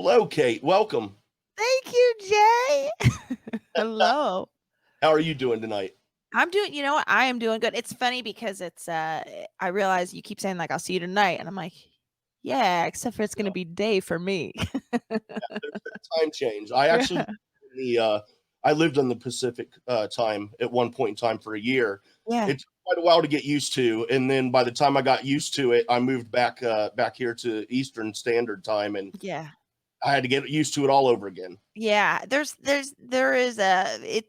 Hello, Kate. Welcome. Thank you, Jay. Hello. How are you doing tonight? I'm doing, you know what? I am doing good. It's funny because I realize you keep saying like I'll see you tonight and I'm like, yeah, except for it's going to be day for me. There's a time change. I actually Yeah. I lived in the Pacific time at one point in time for a year. Yeah. It took quite a while to get used to, and then by the time I got used to it, I moved back here to Eastern Standard Time, and Yeah. I had to get used to it all over again. Yeah, there is a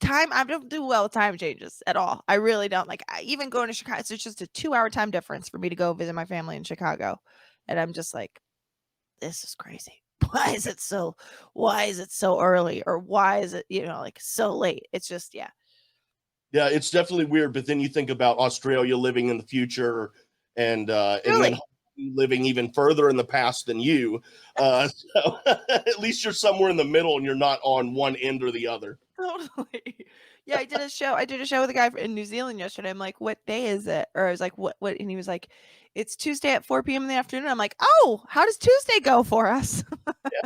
time. I don't do well with time changes at all. I really don't. Like even going to Chicago, it's just a 2 hour time difference for me to go visit my family in Chicago, and I'm just like, this is crazy. Why is it so early, or why is it, like so late? It's just, yeah. Yeah, it's definitely weird, but then you think about Australia living in the future, and then Really? living even further in the past than you. So at least you're somewhere in the middle, and you're not on one end or the other. Totally. Yeah, I did a show with a guy in New Zealand yesterday. I'm like, "What day is it?" Or I was like, "What?" And he was like, "It's Tuesday at 4 p.m. in the afternoon." I'm like, "Oh, how does Tuesday go for us?" Yeah,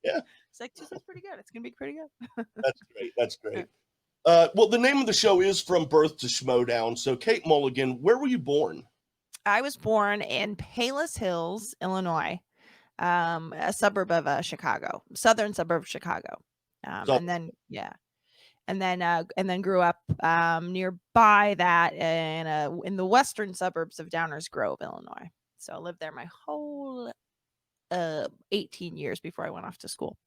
yeah, It's like, "Tuesday's pretty good. It's gonna be pretty good." that's great. That's Yeah. great. Well, the name of the show is From Birth to Schmoedown. So, Kate Mulligan, where were you born? I was born in Palos Hills, Illinois, a suburb of Chicago, southern suburb of Chicago. So, And then yeah, and then grew up nearby that in the western suburbs of Downers Grove, Illinois. So I lived there my whole 18 years before I went off to school.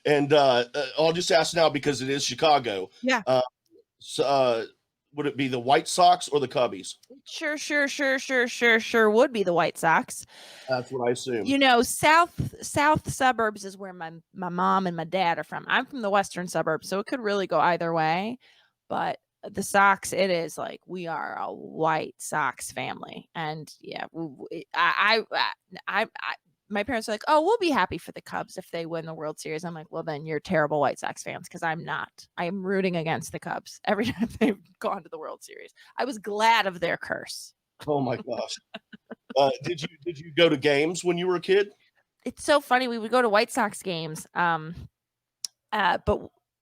and I'll just ask now because it is Chicago. Yeah. Uh, so, would it be the White Sox or the Cubbies? Sure would be the White Sox. That's what I assumed. South suburbs is where my mom and my dad are from. I'm from the western suburbs, so it could really go either way. But the Sox, it is like we are a White Sox family, and yeah, I my parents are like, "Oh, we'll be happy for the Cubs if they win the World Series." I'm like, "Well, then you're terrible White Sox fans because I'm not. I am rooting against the Cubs every time they've gone to the World Series. I was glad of their curse." Oh my gosh. Did you go to games when you were a kid? It's so funny. We would go to White Sox games, but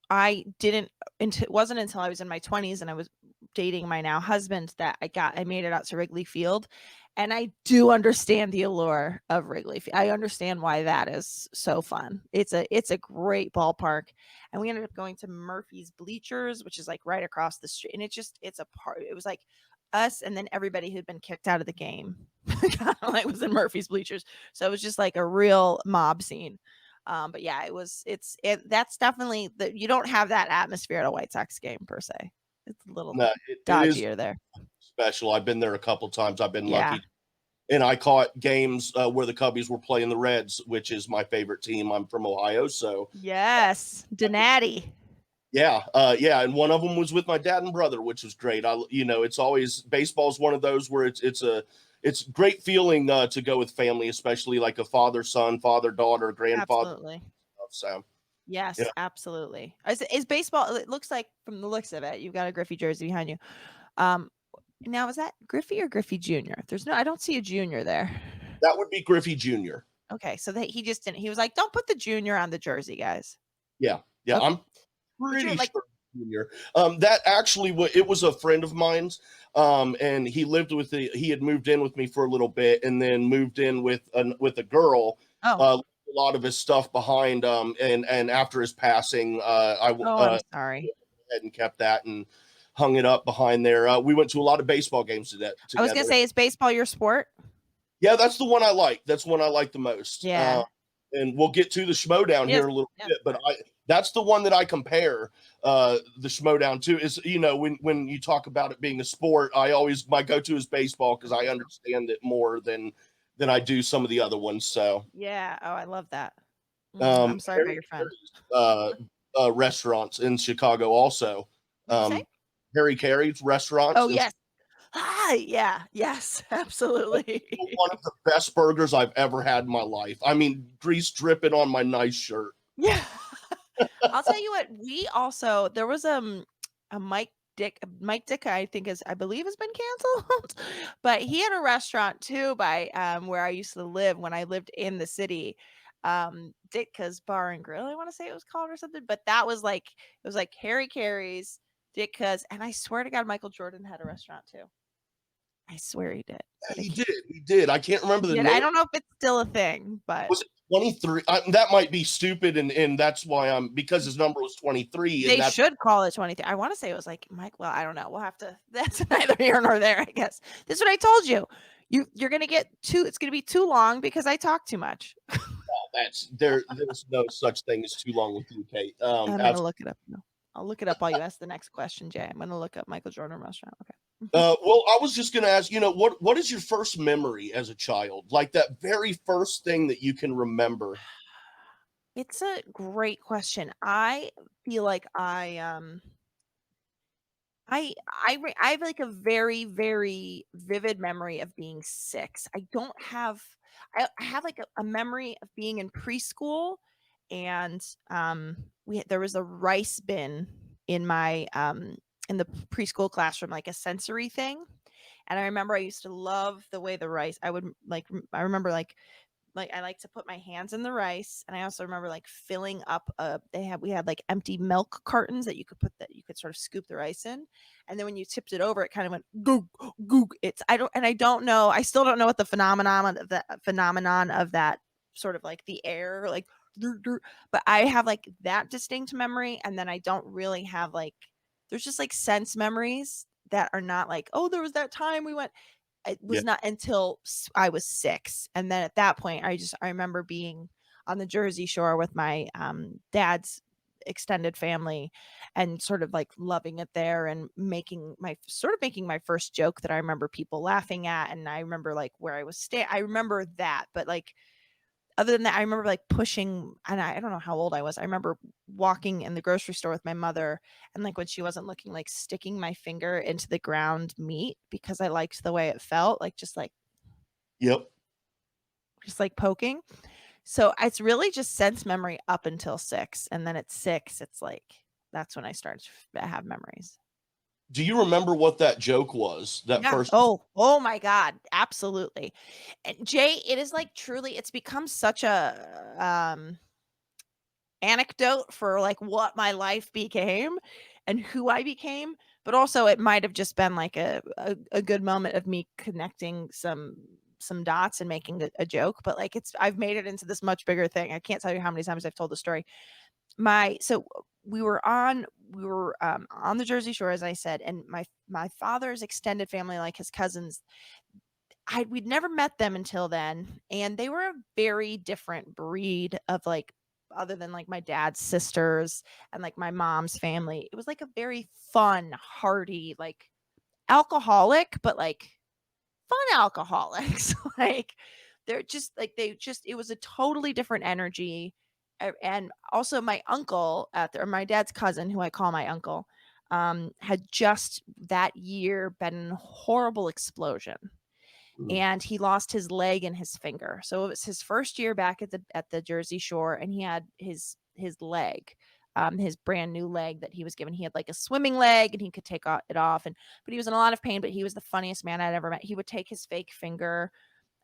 I didn't. It wasn't until I was in my 20s and I was dating my now husband that I made it out to Wrigley Field, and I do understand the allure of Wrigley. I understand why that is so fun. It's a great ballpark, and we ended up going to Murphy's Bleachers, which is like right across the street, and it's a part. It was like us and then everybody who'd been kicked out of the game kind of like was in Murphy's Bleachers. So it was just like a real mob scene. But yeah, that's definitely you don't have that atmosphere at a White Sox game per se. It's a little No, it is dodgier there. special. I've been there a couple times. I've been Yeah. lucky, and I caught games where the Cubbies were playing the Reds, which is my favorite team. I'm from Ohio, so Yes. Donati. yeah, yeah. And one of them was with my dad and brother, which was great. It's always baseball's one of those where it's great feeling to go with family, especially like a father son, father daughter, grandfather Absolutely. stuff. So Yes, yeah, absolutely. Is baseball, it looks like from the looks of it, you've got a Griffey jersey behind you. Um Now is that Griffey or Griffey Jr.? I don't see a junior there. that would be Griffey Jr. Okay, so that he just didn't. He was like, "Don't put the junior on the jersey, guys." Yeah, yeah. Okay, I'm but you're pretty like, sure Junior. That actually it was a friend of mine's, and he had moved in with me for a little bit, and then moved in with a girl. oh, Uh, a lot of his stuff behind, and after his passing, oh, I'm sorry. went and kept that and hung it up behind there. We went to a lot of baseball games I was gonna together. say, is baseball your sport? Yeah, that's the one I like. That's the one I like the most. Yeah. And we'll get to the Schmoedown Yes. here in a little Yeah. bit, but that's the one that I compare the Schmoedown to. Is when you talk about it being a sport, my go-to is baseball because I understand it more than I do some of the other ones. So Yeah. Oh, I love that. I'm sorry about Harry your friend. Caray's restaurants in Chicago also. What'd you say? Harry Caray's restaurants Oh, in yes. Ah, yeah. Yes, absolutely. one of the best burgers I've ever had in my life. I mean, grease dripping on my nice shirt. Yeah. I'll tell you what, there was a Mike Dick, I believe has been canceled, but he had a restaurant too by where I used to live when I lived in the city. Ditka's Bar and Grill, I want to say it was called or something. But that was like, it was like Harry Carey's, Ditka's, and I swear to God, Michael Jordan had a restaurant too. I swear he did. But He did. He did. I can't remember the name. I don't know if it's still a thing, but Was it 23? That might be stupid, and that's why I'm, because his number was 23, and they that's should call it 23. I want to say it was like Mike. Well, I don't know. We'll have to. That's neither here nor there, I guess. This is what I told you. You're gonna get too. It's gonna be too long because I talk too much. there's no such thing as too long with you, Kate. I'm gonna look it up. No, I'll look it up while you ask the next question, Jay. I'm gonna look up Michael Jordan restaurant. Okay. Well, I was just gonna ask, what is your first memory as a child? Like that very first thing that you can remember. It's a great question. I feel like I have like a very, very vivid memory of being 6. I don't have I have like a memory of being in preschool, and there was a rice bin in my in the preschool classroom, like a sensory thing. And I remember I used to love the way the rice I would like I remember like I like to put my hands in the rice, and I also remember like filling up we had like empty milk cartons that you could sort of scoop the rice in, and then when you tipped it over, it kind of went goog goog. I don't know, I still don't know what the phenomenon of that sort of like the air like but I have like that distinct memory, and then I don't really have like there's just like sense memories that are not like, oh, there was that time we went. It Yeah. was not until I was 6, and then at that point, I remember being on the Jersey Shore with my, dad's extended family and sort of, like, loving it there and making my first joke that I remember people laughing at, and I remember, like, where I was I remember that, but, like, other than that, I remember, like, pushing and I don't know how old I was. I remember walking in the grocery store with my mother and, like, when she wasn't looking, like, sticking my finger into the ground meat because I liked the way it felt, like, Yep. just, like, poking. So, it's really just sense memory up until 6, and then at 6, it's like, that's when I started to have memories. Do you remember what that joke was? That Yeah. first. Oh my god, absolutely. And Jay, it is, like, truly it's become such a, anecdote for like what my life became and who I became, but also it might have just been like a good moment of me connecting some dots and making a joke, but like I've made it into this much bigger thing. I can't tell you how many times I've told the story. My so we were on the Jersey Shore, as I said, and my father's extended family, like his cousins, we'd never met them until then, and they were a very different breed of like other than like my dad's sisters and like my mom's family. It was like a very fun, hearty, like alcoholic, but like fun alcoholics. Like it was a totally different energy. And also my uncle or my dad's cousin, who I call my uncle, had just that year been in a horrible explosion Mm. and he lost his leg and his finger. So it was his first year back at the Jersey Shore, and he had his leg, his brand new leg that he was given. He had like a swimming leg, and he could take it off, but he was in a lot of pain. But he was the funniest man I'd ever met. He would take his fake finger.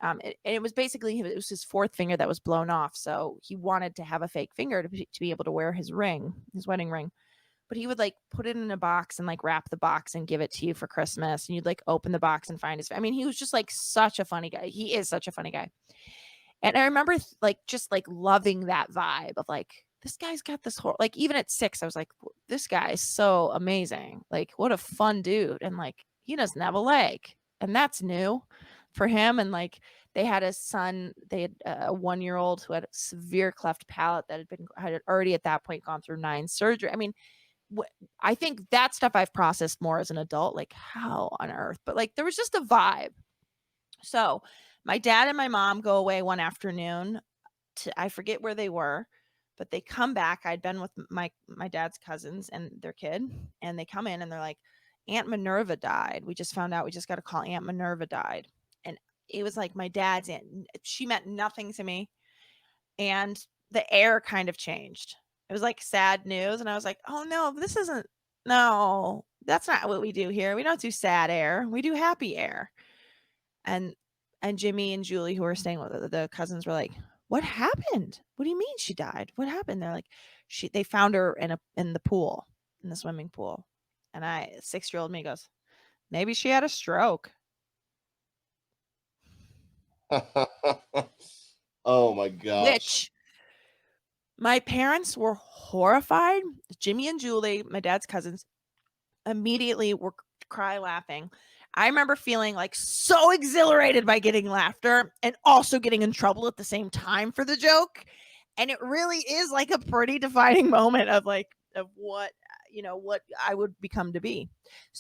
And it was basically it was his fourth finger that was blown off. So he wanted to have a fake finger to be able to wear his ring, his wedding ring. But he would like put it in a box and like wrap the box and give it to you for Christmas. And you'd like open the box and find I mean, he was just like such a funny guy. He is such a funny guy. And I remember like just like loving that vibe of like, this guy's got this whole like even at 6, I was like, this guy is so amazing. Like, what a fun dude. And like he doesn't have a leg. And that's new for him. And like they had a son, they had a 1-year-old who had a severe cleft palate that had already at that point gone through 9 surgery. I mean, I think that stuff I've processed more as an adult, like how on earth, but like there was just a vibe. So my dad and my mom go away one afternoon I forget where they were, but they come back. I'd been with my dad's cousins and their kid, and they come in and they're like, Aunt Minerva died. We just found out, we just got a call, Aunt Minerva died. And it was like my dad's aunt. She meant nothing to me. And the air kind of changed. It was like sad news. And I was like, oh no, no, that's not what we do here. We don't do sad air. We do happy air. And Jimmy and Julie, who were staying with the cousins, were like, what happened? What do you mean she died? What happened? They're like, they found her in the pool, in the swimming pool. And 6-year-old me goes, maybe she had a stroke. Oh my gosh. Which my parents were horrified. Jimmy and Julie, my dad's cousins, immediately were cry laughing. I remember feeling like so exhilarated by getting laughter and also getting in trouble at the same time for the joke. And it really is like a pretty defining moment of what what I would become to be.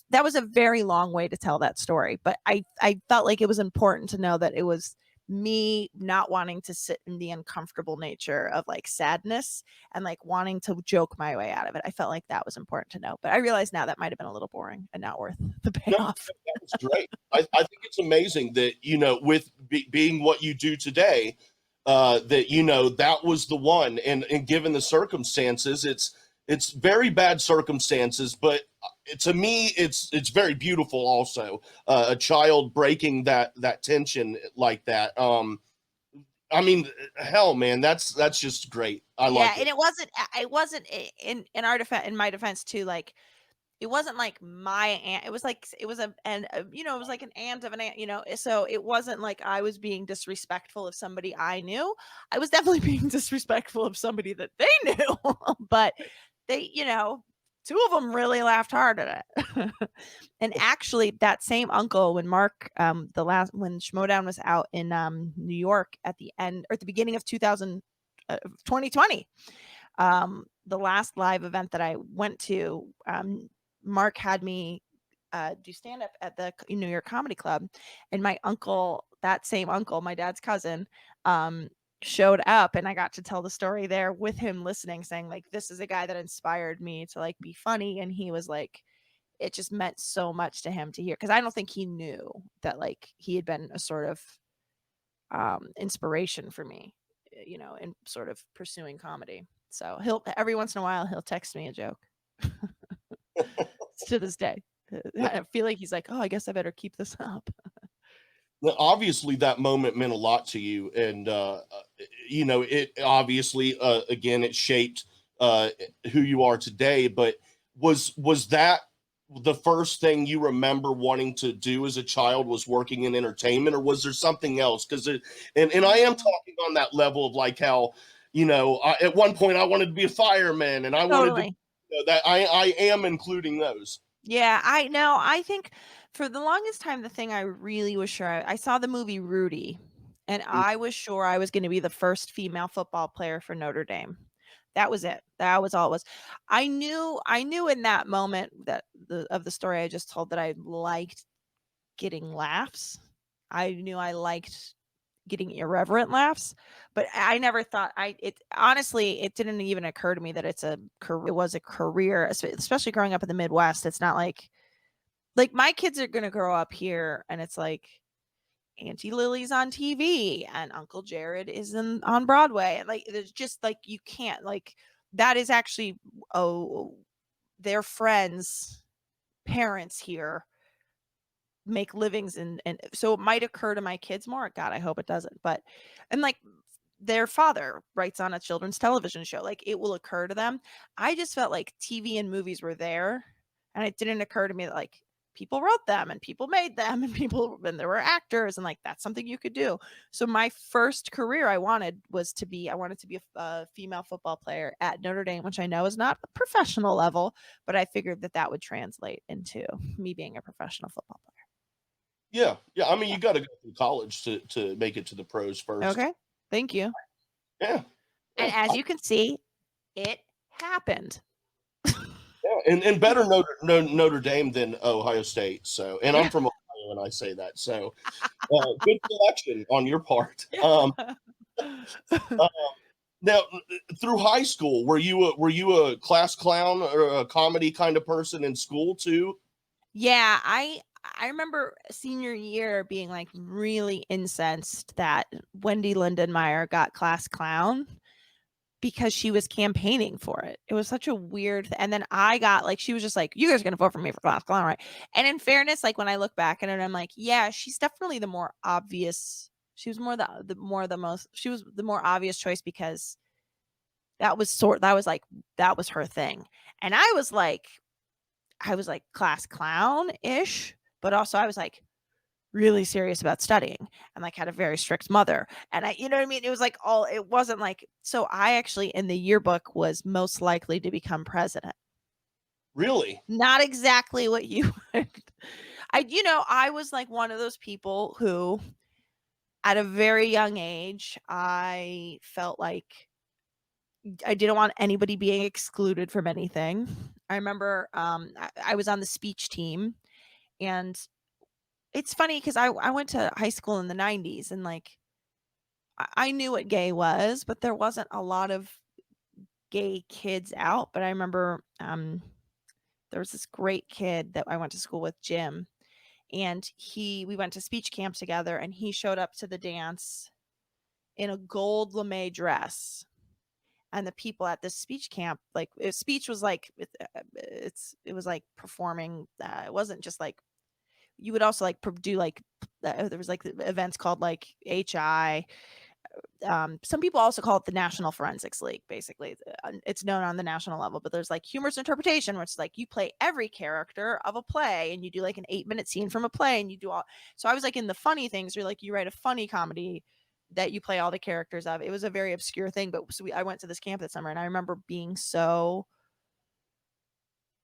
That was a very long way to tell that story, but I felt like it was important to know that it was me not wanting to sit in the uncomfortable nature of like sadness and like wanting to joke my way out of it. I felt like that was important to know, but I realize now that might have been a little boring and not worth the No, payoff. that was great. I think it's amazing that, with being what you do today, that, that was the one. And given the circumstances, it's very bad circumstances, but to me, it's very beautiful also. A child breaking that tension like that. I mean, hell, man, that's just great. I like And it. it wasn't in our defense, in my defense too, like it wasn't like my aunt. It was like it was it was like an aunt of an aunt, so it wasn't like I was being disrespectful of somebody I knew. I was definitely being disrespectful of somebody that they knew. But they, two of them really laughed hard at it. And actually that same uncle, when Mark, when Schmoedown was out in New York at the end or at the beginning of 2020, the last live event that I went to, Mark had me do stand up at the New York Comedy Club, and my uncle, that same uncle, my dad's cousin, showed up, and I got to tell the story there with him listening, saying like, this is a guy that inspired me to like be funny. And he was like, it just meant so much to him to hear, because I don't think he knew that like he had been a sort of inspiration for me, in sort of pursuing comedy. So every once in a while he'll text me a joke. To this day, I feel like he's like, oh, I guess I better keep this up. Well, obviously that moment meant a lot to you, and it obviously, again, it shaped who you are today. But was that the first thing you remember wanting to do as a child, was working in entertainment, or was there something else? Because and I am talking on that level of like how, at one point I wanted to be a fireman, and I wanted to, Totally. that I am including those. Yeah, I know. I think for the longest time, the thing I really was sure, I saw the movie Rudy, and I was sure I was going to be the first female football player for Notre Dame. That was it. That was all it was. I knew in that moment that of the story I just told, that I liked getting laughs. I knew I liked getting irreverent laughs, but I never thought it honestly, it didn't even occur to me that it was a career, especially growing up in the Midwest. It's not like my kids are going to grow up here and it's like Auntie Lily's on TV and Uncle Jared is on Broadway, and like there's just like you can't like that is actually, oh, their friends' parents here make livings, and so it might occur to my kids more. God, I hope it doesn't. But and like their father writes on a children's television show, like it will occur to them. I just felt like TV and movies were there, and it didn't occur to me that like people wrote them and people made them and there were actors, and like that's something you could do. So my first career I wanted to be a female football player at Notre Dame, which I know is not a professional level, but I figured that would translate into me being a professional football player. Yeah, yeah. I mean, you got to go through college to make it to the pros first. Okay. Thank you. Yeah, And yeah, as you can see, it happened. yeah. And better Notre Dame than Ohio State. So, and I'm Yeah. from Ohio, and I say that. So, good selection on your part. Uh, Now, through high school, were you a class clown or a comedy kind of person in school too? Yeah, I remember senior year being like really incensed that Wendy Lindenmeyer got class clown because she was campaigning for it. It was such a weird and then I got like, she was just like, you guys are gonna vote for me for class clown, right? And in fairness, like when I look back at it, I'm like, yeah, she's definitely the more obvious She was more she was the more obvious choice because that was her thing. And I was like class clown-ish, but also I was like really serious about studying and like had a very strict mother. And you know what I mean? It was like it wasn't like, so I actually in the yearbook was most likely to become president. Really? Not exactly what you would. I was like one of those people who at a very young age, I felt like I didn't want anybody being excluded from anything. I remember I was on the speech team, and it's funny because I went to high school in the 90s, and like I knew what gay was, but there wasn't a lot of gay kids out. But I remember there was this great kid that I went to school with, Jim, and we went to speech camp together, and he showed up to the dance in a gold lame dress. And the people at this speech camp, like speech was like it was like performing. It wasn't just like, you would also like do like there was like events called like HI. Some people also call it the National Forensics League. Basically, it's known on the national level. But there's like humorous interpretation, which is like you play every character of a play, and you do like an 8-minute scene from a play, and you do all. So I was like in the funny things, or like you write a funny comedy that you play all the characters of. It was a very obscure thing, but so I went to this camp that summer, and I remember being so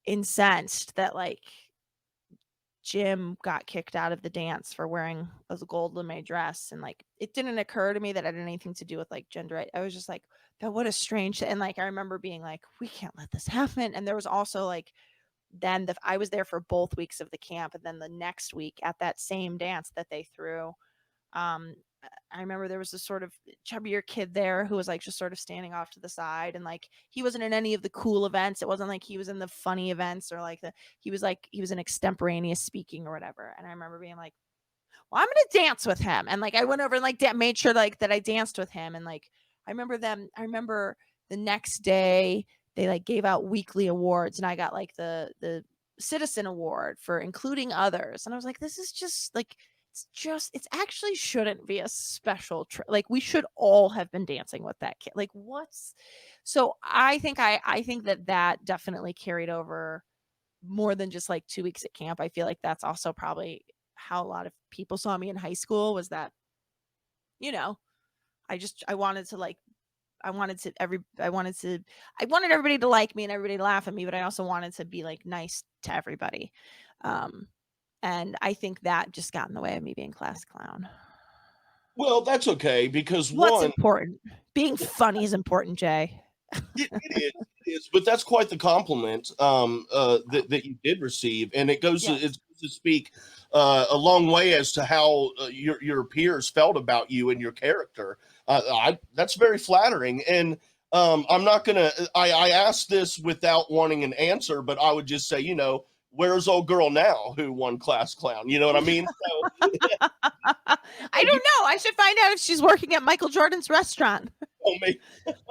incensed that like Jim got kicked out of the dance for wearing a gold lame dress, and like it didn't occur to me that it had anything to do with like gender. I was just like, that what a strange, and like I remember being like, we can't let this happen. And there was also like I was there for both weeks of the camp, and then the next week at that same dance that they threw, um I remember there was this sort of chubbier kid there who was like just sort of standing off to the side, and like he wasn't in any of the cool events. It wasn't like he was in the funny events, or like he was in extemporaneous speaking or whatever. And I remember being like, well, I'm gonna dance with him. And like I went over and like made sure like that I danced with him. And like I remember the next day they like gave out weekly awards, and I got like the citizen award for including others. And I was like, this is just like, it's actually shouldn't be a special like we should all have been dancing with that kid. Like what's so I think that definitely carried over more than just like 2 weeks at camp. I feel like that's also probably how a lot of people saw me in high school, was that, you know, I wanted to like I wanted everybody to like me and everybody to laugh at me, but I also wanted to be like nice to everybody. Um and I think that just got in the way of me being class clown. Well, that's okay because What's one, important? Being funny is important, Jay. it is, but that's quite the compliment that you did receive, and it goes Yes. to speak a long way as to how your peers felt about you and your character. That's very flattering, and I'm not gonna. I asked this without wanting an answer, but I would just say, where's old girl now who won class clown? You know what I mean? So I you don't know. I should find out if she's working at Michael Jordan's restaurant. told me.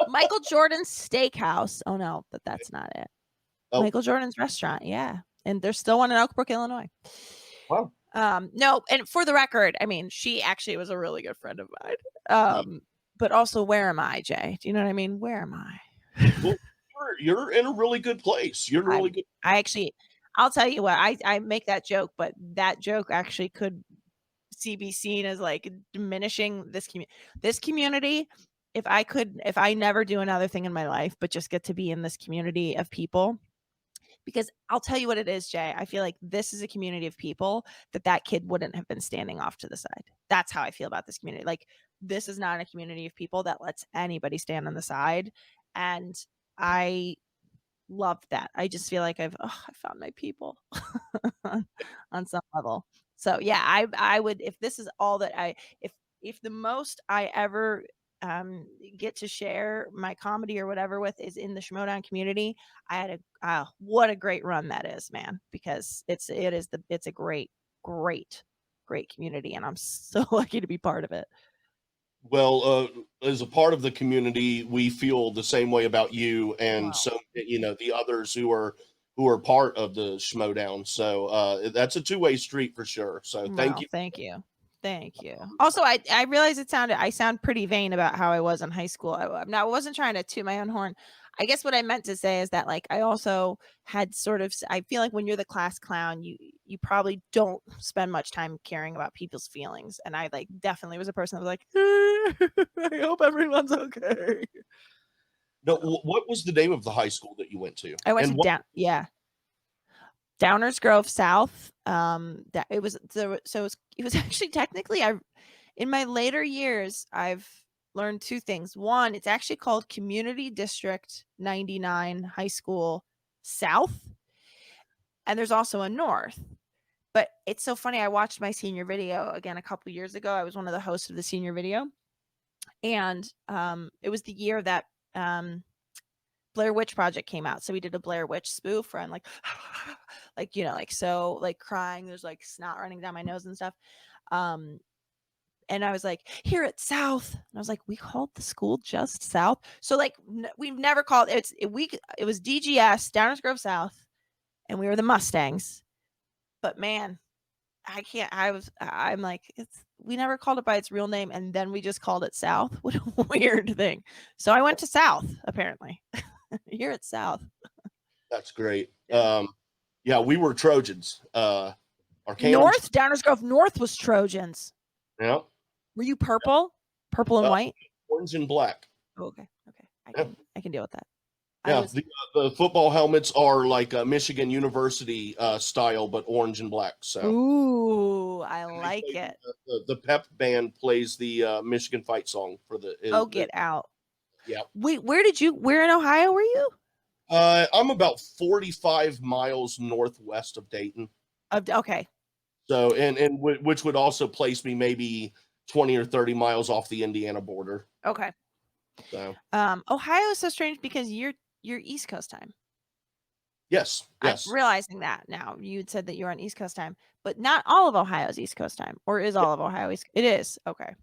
Michael Jordan's Steakhouse. Oh no, but that's not it. Oh, Michael Jordan's restaurant, yeah. And there's still one in Oak Brook, Illinois. wow. No, and for the record, I mean, she actually was a really good friend of mine. Yeah. But also, where am I, Jay? Do you know what I mean? Where am I? Well, you're in a really good place. You're really good. I actually, I'll tell you what, I make that joke, but that joke actually could be seen as like diminishing this community. If I never do another thing in my life, but just get to be in this community of people, because I'll tell you what it is, Jay. I feel like this is a community of people that kid wouldn't have been standing off to the side. That's how I feel about this community. Like this is not a community of people that lets anybody stand on the side, and I love that. I just feel like I found my people on some level. So yeah, I would, if this is all that if the most I ever get to share my comedy or whatever with is in the Schmoedown community, I had what a great run that is, man, because it's a great community, and I'm so lucky to be part of it. Well, as a part of the community, we feel the same way about you, and Wow. so the others who are part of the Schmoedown. So that's a two-way street for sure. So thank Well, you. thank you. Thank you. Also, I realized I sound pretty vain about how I was in high school. I wasn't trying to toot my own horn. I guess what I meant to say is that like I also had sort of I feel like when you're the class clown, you probably don't spend much time caring about people's feelings. And I like definitely was a person that was like, I hope everyone's okay. No, what was the name of the high school that you went to? I went And to what? Downers Grove South. That it was it was actually technically in my later years I've learned two things. One, it's actually called Community District 99 High School South, and there's also a North. But it's so funny. I watched my senior video again a couple years ago. I was one of the hosts of the senior video, and it was the year that Blair Witch Project came out. So we did a Blair Witch spoof and like like like so like crying, there's like snot running down my nose and stuff. And I was like, here at South. And I was like, we called the school just South. So like we've never called it was DGS, Downers Grove South, and we were the Mustangs. But man, I'm like, we never called it by its real name, and then we just called it South. What a weird thing. So I went to South, apparently. Here at South. That's great. Yeah, we were Trojans. Our North, Downers Grove North was Trojans. Yeah. Were you purple? Purple and white? Orange and black. Oh, okay. I can deal with that. Yeah, the football helmets are like Michigan University style, but orange and black. So, ooh, I like it. The pep band plays the Michigan fight song for the. Get out. Yeah. Wait, where in Ohio were you? I'm about 45 miles northwest of Dayton. Okay. So, and which would also place me maybe 20 or 30 miles off the Indiana border. Okay. So, Ohio is so strange because you're East Coast time. Yes. I'm realizing that now. You said that you're on East Coast time, but not all of Ohio is East Coast time, or is all of Ohio East? It is. Okay.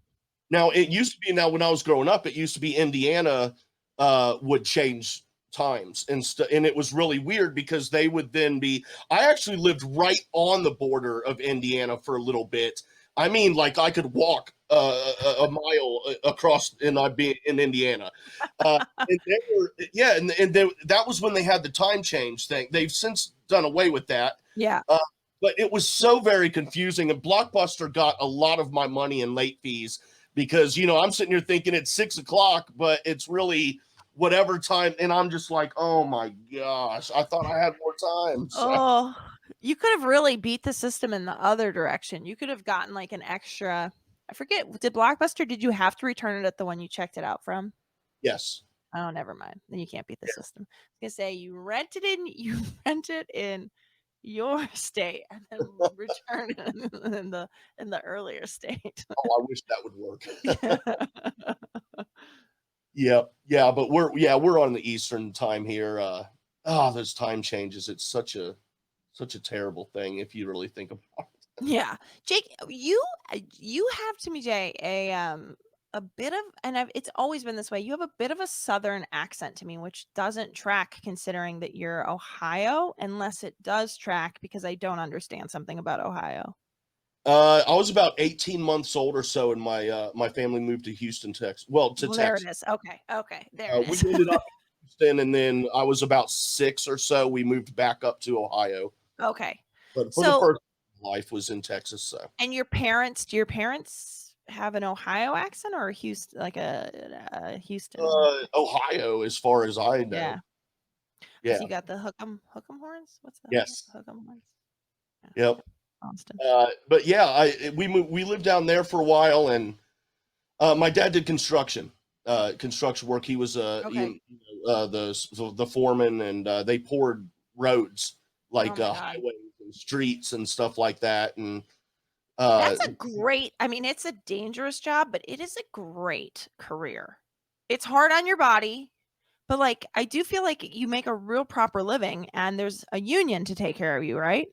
Now it used to be. Now when I was growing up, it used to be Indiana would change times and it was really weird because they would then be. I actually lived right on the border of Indiana for a little bit. I mean, like I could walk a mile across, and I'd be in Indiana. And they were, that was when they had the time change thing. They've since done away with that. Yeah. But it was so very confusing, and Blockbuster got a lot of my money in late fees because I'm sitting here thinking it's 6:00, but it's really whatever time, and I'm just like, oh my gosh, I thought I had more time. So. Oh. You could have really beat the system in the other direction. You could have gotten like an extra. I forget. Did Blockbuster? Did you have to return it at the one you checked it out from? Yes. Oh, never mind. Then you can't beat the system. I was gonna say you rented in your state and then return it in the earlier state. Oh, I wish that would work. Yeah, but we're on the Eastern time here. Those time changes. It's such a terrible thing if you really think about it. Yeah. Jake, you have, to me, Jay, a bit of, and it's always been this way, you have a bit of a Southern accent to me, which doesn't track considering that you're Ohio, unless it does track because I don't understand something about Ohio. I was about 18 months old or so, and my family moved to Houston, Texas. Well, Texas. There it is. Okay. There it is. We ended up in Houston, and then I was about 6 or so. We moved back up to Ohio. Okay. But for the first life was in Texas. So. And do your parents have an Ohio accent or Houston, like a Houston? Ohio, as far as I know. Yeah. So you got the hook'em horns? What's that? Yes. Hook'em horns. Yeah. Yep. Austin. But yeah, we lived down there for a while, and my dad did construction work. He was the foreman, and they poured roads like highways and streets and stuff like that. And that's a great. I mean, it's a dangerous job, but it is a great career. It's hard on your body, but like I do feel like you make a real proper living, and there's a union to take care of you, right?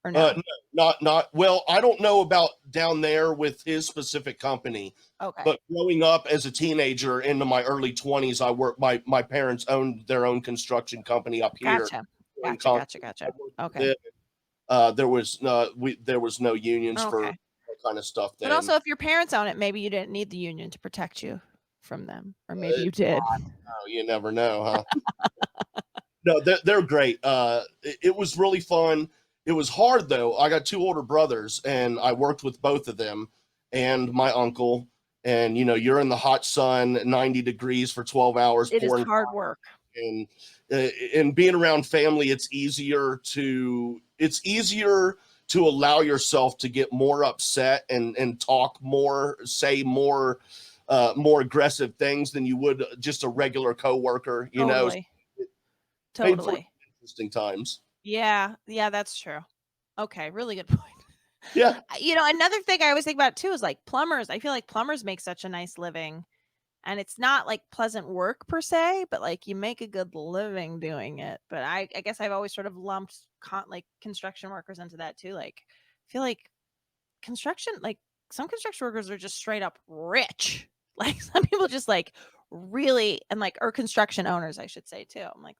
Or no? No, not well. I don't know about down there with his specific company. Okay. But growing up as a teenager into my early 20s, I worked. My parents owned their own construction company up here. Gotcha. Okay. There was no unions for kind of stuff But then. also, if your parents own it, maybe you didn't need the union to protect you from them, or maybe Uh, you did. oh, you never know, huh? No, they're great. It was really fun. It was hard though. I got two older brothers, and I worked with both of them and my uncle. And you're in the hot sun, 90 degrees for 12 hours, It is pouring, hard work. and and being around family, it's easier to allow yourself to get more upset and talk more, say more aggressive things than you would just a regular coworker. Totally. It made for Totally. interesting times. Yeah. Yeah, that's true. Okay, really good point. Yeah. Another thing I always think about too is like plumbers. I feel like plumbers make such a nice living. And it's not like pleasant work per se, but like you make a good living doing it. But I guess I've always sort of lumped like construction workers into that too. Like, I feel like construction, like some construction workers are just straight up rich. Like some people just like really, and like, or construction owners, I should say too. I'm like,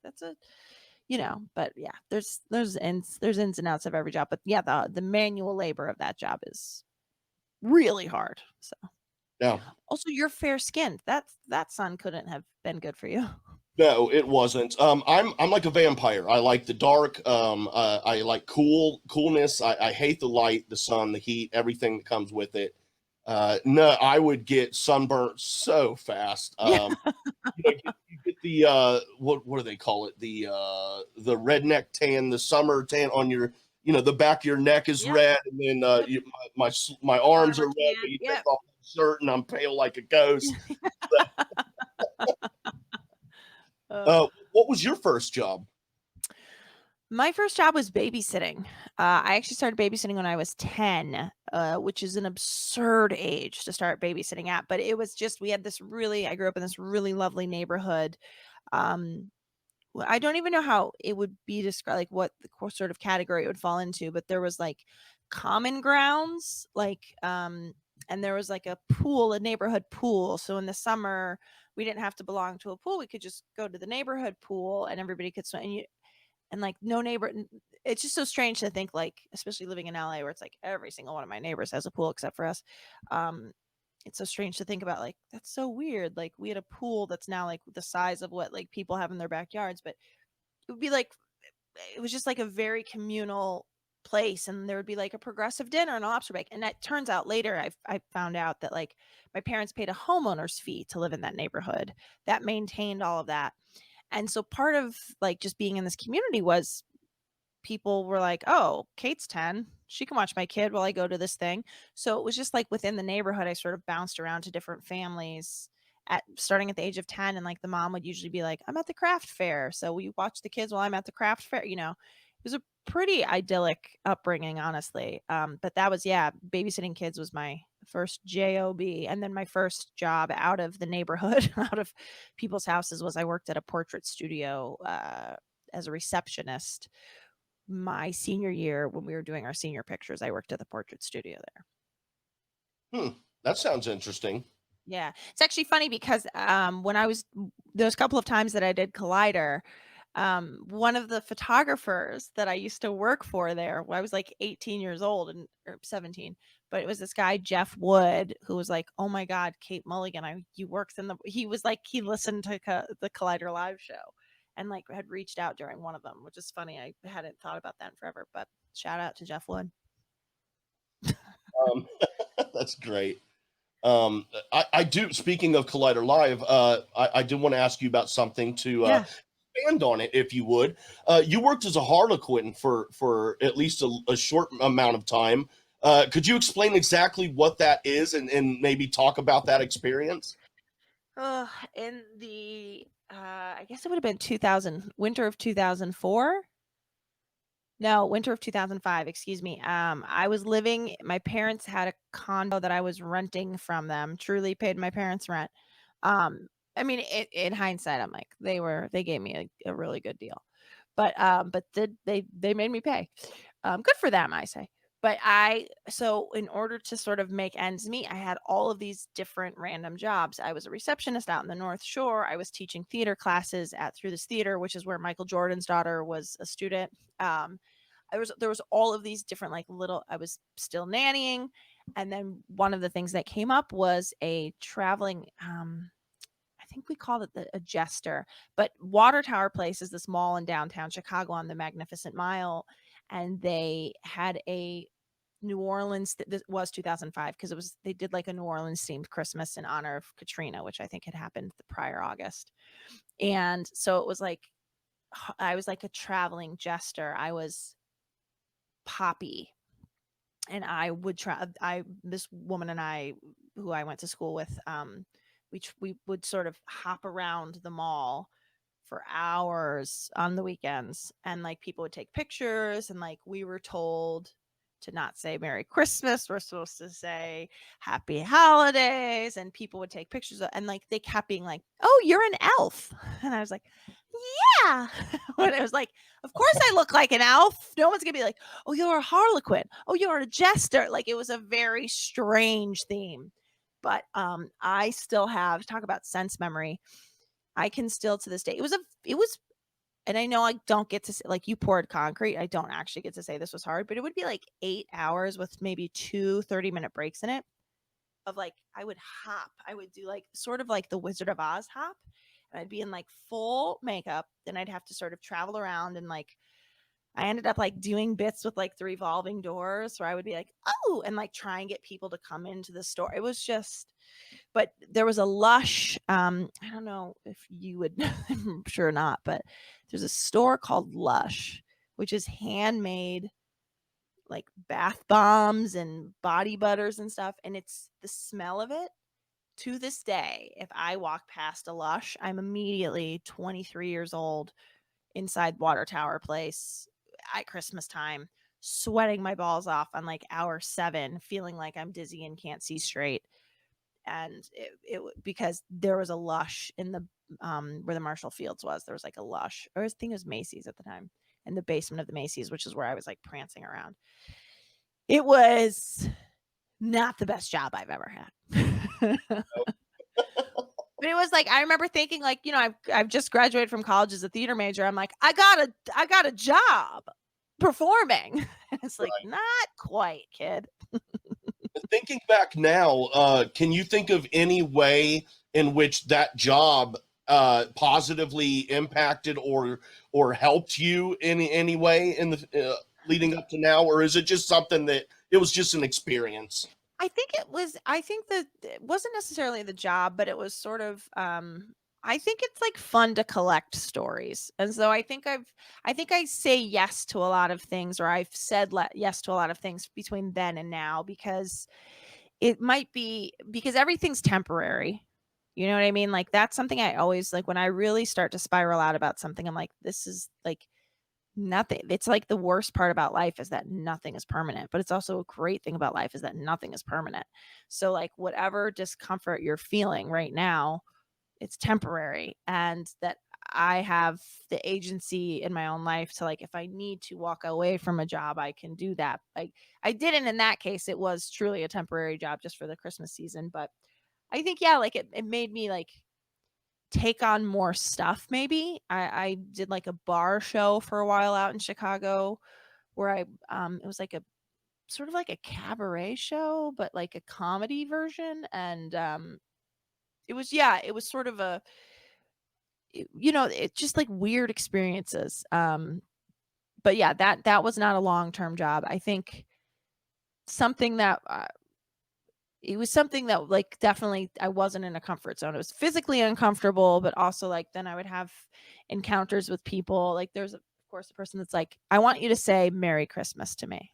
but yeah, there's ins and outs of every job. But yeah, the manual labor of that job is really hard. So Yeah. also, you're fair skinned. That sun couldn't have been good for you. No, it wasn't. I'm like a vampire. I like the dark. I like coolness. I hate the light, the sun, the heat, everything that comes with it. No, I would get sunburnt so fast. Yeah. You get the what do they call it? The redneck tan, the summer tan on your, the back of your neck is Yep. red, and then Yep. my arms are Farmer red. But tan. you take Yep. off the shirt, and I'm pale like a ghost. Uh, What was your first job? my first job was babysitting. I actually started babysitting when I was 10, which is an absurd age to start babysitting at. But it was just, I grew up in this really lovely neighborhood. Um, I don't even know how it would be described, like what the sort of category it would fall into, but there was like common grounds, and there was like a pool, a neighborhood pool. So in the summer, we didn't have to belong to a pool. We could just go to the neighborhood pool and everybody could swim. And like no neighbor, it's just so strange to think, like, especially living in LA where it's like every single one of my neighbors has a pool except for us. Um, it's so strange to think about, like, that's so weird. Like we had a pool that's now like the size of what like people have in their backyards, but it would be like, it was just like a very communal place, and there would be like a progressive dinner and a lobster bake. And that turns out later, I found out that like my parents paid a homeowner's fee to live in that neighborhood that maintained all of that. And so part of like just being in this community was people were like, "Oh, Kate's 10. She can watch my kid while I go to this thing." So it was just like within the neighborhood, I sort of bounced around to different families at starting at the age of 10. And like the mom would usually be like, "I'm at the craft fair. So we watch the kids while I'm at the craft fair." It was a pretty idyllic upbringing, honestly. But that was, yeah, babysitting kids was my first job. And then my first job out of the neighborhood, out of people's houses, was I worked at a portrait studio as a receptionist my senior year. When we were doing our senior pictures, I worked at the portrait studio there. Hmm, that sounds interesting. Yeah. It's actually funny because when I was those couple of times that I did Collider, one of the photographers that I used to work for there, when I was like 18 years old or 17, but it was this guy, Jeff Wood, who was like, "Oh my God, Kate Mulligan, you worked in he was like, he listened to the Collider live show and like had reached out during one of them, which is funny. I hadn't thought about that in forever, but shout out to Jeff Wood. Um, that's great. I do. Speaking of Collider Live, I did want to ask you about something to Yeah. expand on it, if you would. You worked as a Harlequin for at least a short amount of time. Could you explain exactly what that is and maybe talk about that experience? In the I guess it would have been 2000, winter of 2004. No, winter of 2005, excuse me. I was living, my parents had a condo that I was renting from them, truly paid my parents rent. Um, I mean, in hindsight, I'm like, they gave me a really good deal. But they made me pay. Good for them, I say. So in order to sort of make ends meet, I had all of these different random jobs. I was a receptionist out in the North Shore. I was teaching theater classes at Through This Theater, which is where Michael Jordan's daughter was a student. There was all of these different like little, I was still nannying. And then one of the things that came up was a traveling, I think we called it a Jester, but Water Tower Place is this mall in downtown Chicago on the Magnificent Mile, and they had a New Orleans. This was 2005 because they did like a New Orleans themed Christmas in honor of Katrina, which I think had happened the prior August, and so it was like I was like a traveling jester. I was Poppy, and I would try. This woman and I, who I went to school with, we would sort of hop around the mall for hours on the weekends, and like people would take pictures, and like we were told to not say Merry Christmas. We're supposed to say Happy Holidays, and people would take pictures and like they kept being like, "Oh, you're an elf," and I was like, "Yeah," when it was like, "Of course I look like an elf. No one's gonna be like, oh, you're a harlequin. Oh, you're a jester." Like it was a very strange theme. But I still have talk about sense memory. I can still to this day. It was and I know I don't get to say, like you poured concrete. I don't actually get to say this was hard, but it would be like 8 hours with maybe 2 30-minute breaks in it of like I would hop. I would do like sort of like the Wizard of Oz hop. And I'd be in like full makeup. Then I'd have to sort of travel around and like I ended up like doing bits with like the revolving doors where I would be like, oh, and like try and get people to come into the store. It was just, but there was a Lush. I don't know if you would, I'm sure not, but there's a store called Lush, which is handmade like bath bombs and body butters and stuff. And it's the smell of it to this day. If I walk past a Lush, I'm immediately 23 years old inside Water Tower Place at Christmas time, sweating my balls off on like hour 7, feeling like I'm dizzy and can't see straight. And it because there was a Lush in the where the Marshall Fields was. There was like a Lush, or I think it was Macy's at the time, in the basement of the Macy's, which is where I was like prancing around. It was not the best job I've ever had. But it was like I remember thinking like, I've just graduated from college as a theater major. I'm like, I got a job performing. And it's like, Right. not quite, kid. Thinking back now, can you think of any way in which that job positively impacted or helped you in any way in the leading up to now, or is it just something that it was just an experience? I think that it wasn't necessarily the job, but it was sort of I think it's like fun to collect stories. And so I think I say yes to a lot of things, or I've said yes to a lot of things between then and now because it might be because everything's temporary. You know what I mean? Like that's something I always like when I really start to spiral out about something, I'm like, this is like nothing. It's like the worst part about life is that nothing is permanent, but it's also a great thing about life is that nothing is permanent. So like whatever discomfort you're feeling right now, it's temporary, and that I have the agency in my own life to like if I need to walk away from a job, I can do that. Like I didn't in that case. It was truly a temporary job just for the Christmas season, but I think yeah, like it made me like take on more stuff maybe. I did like a bar show for a while out in Chicago where it was like a sort of like a cabaret show, but like a comedy version. And it was yeah, it was sort of it just like weird experiences. But yeah, that was not a long-term job. I think something that it was something that like definitely I wasn't in a comfort zone. It was physically uncomfortable, but also like then I would have encounters with people. Like there's of course a person that's like, I want you to say Merry Christmas to me.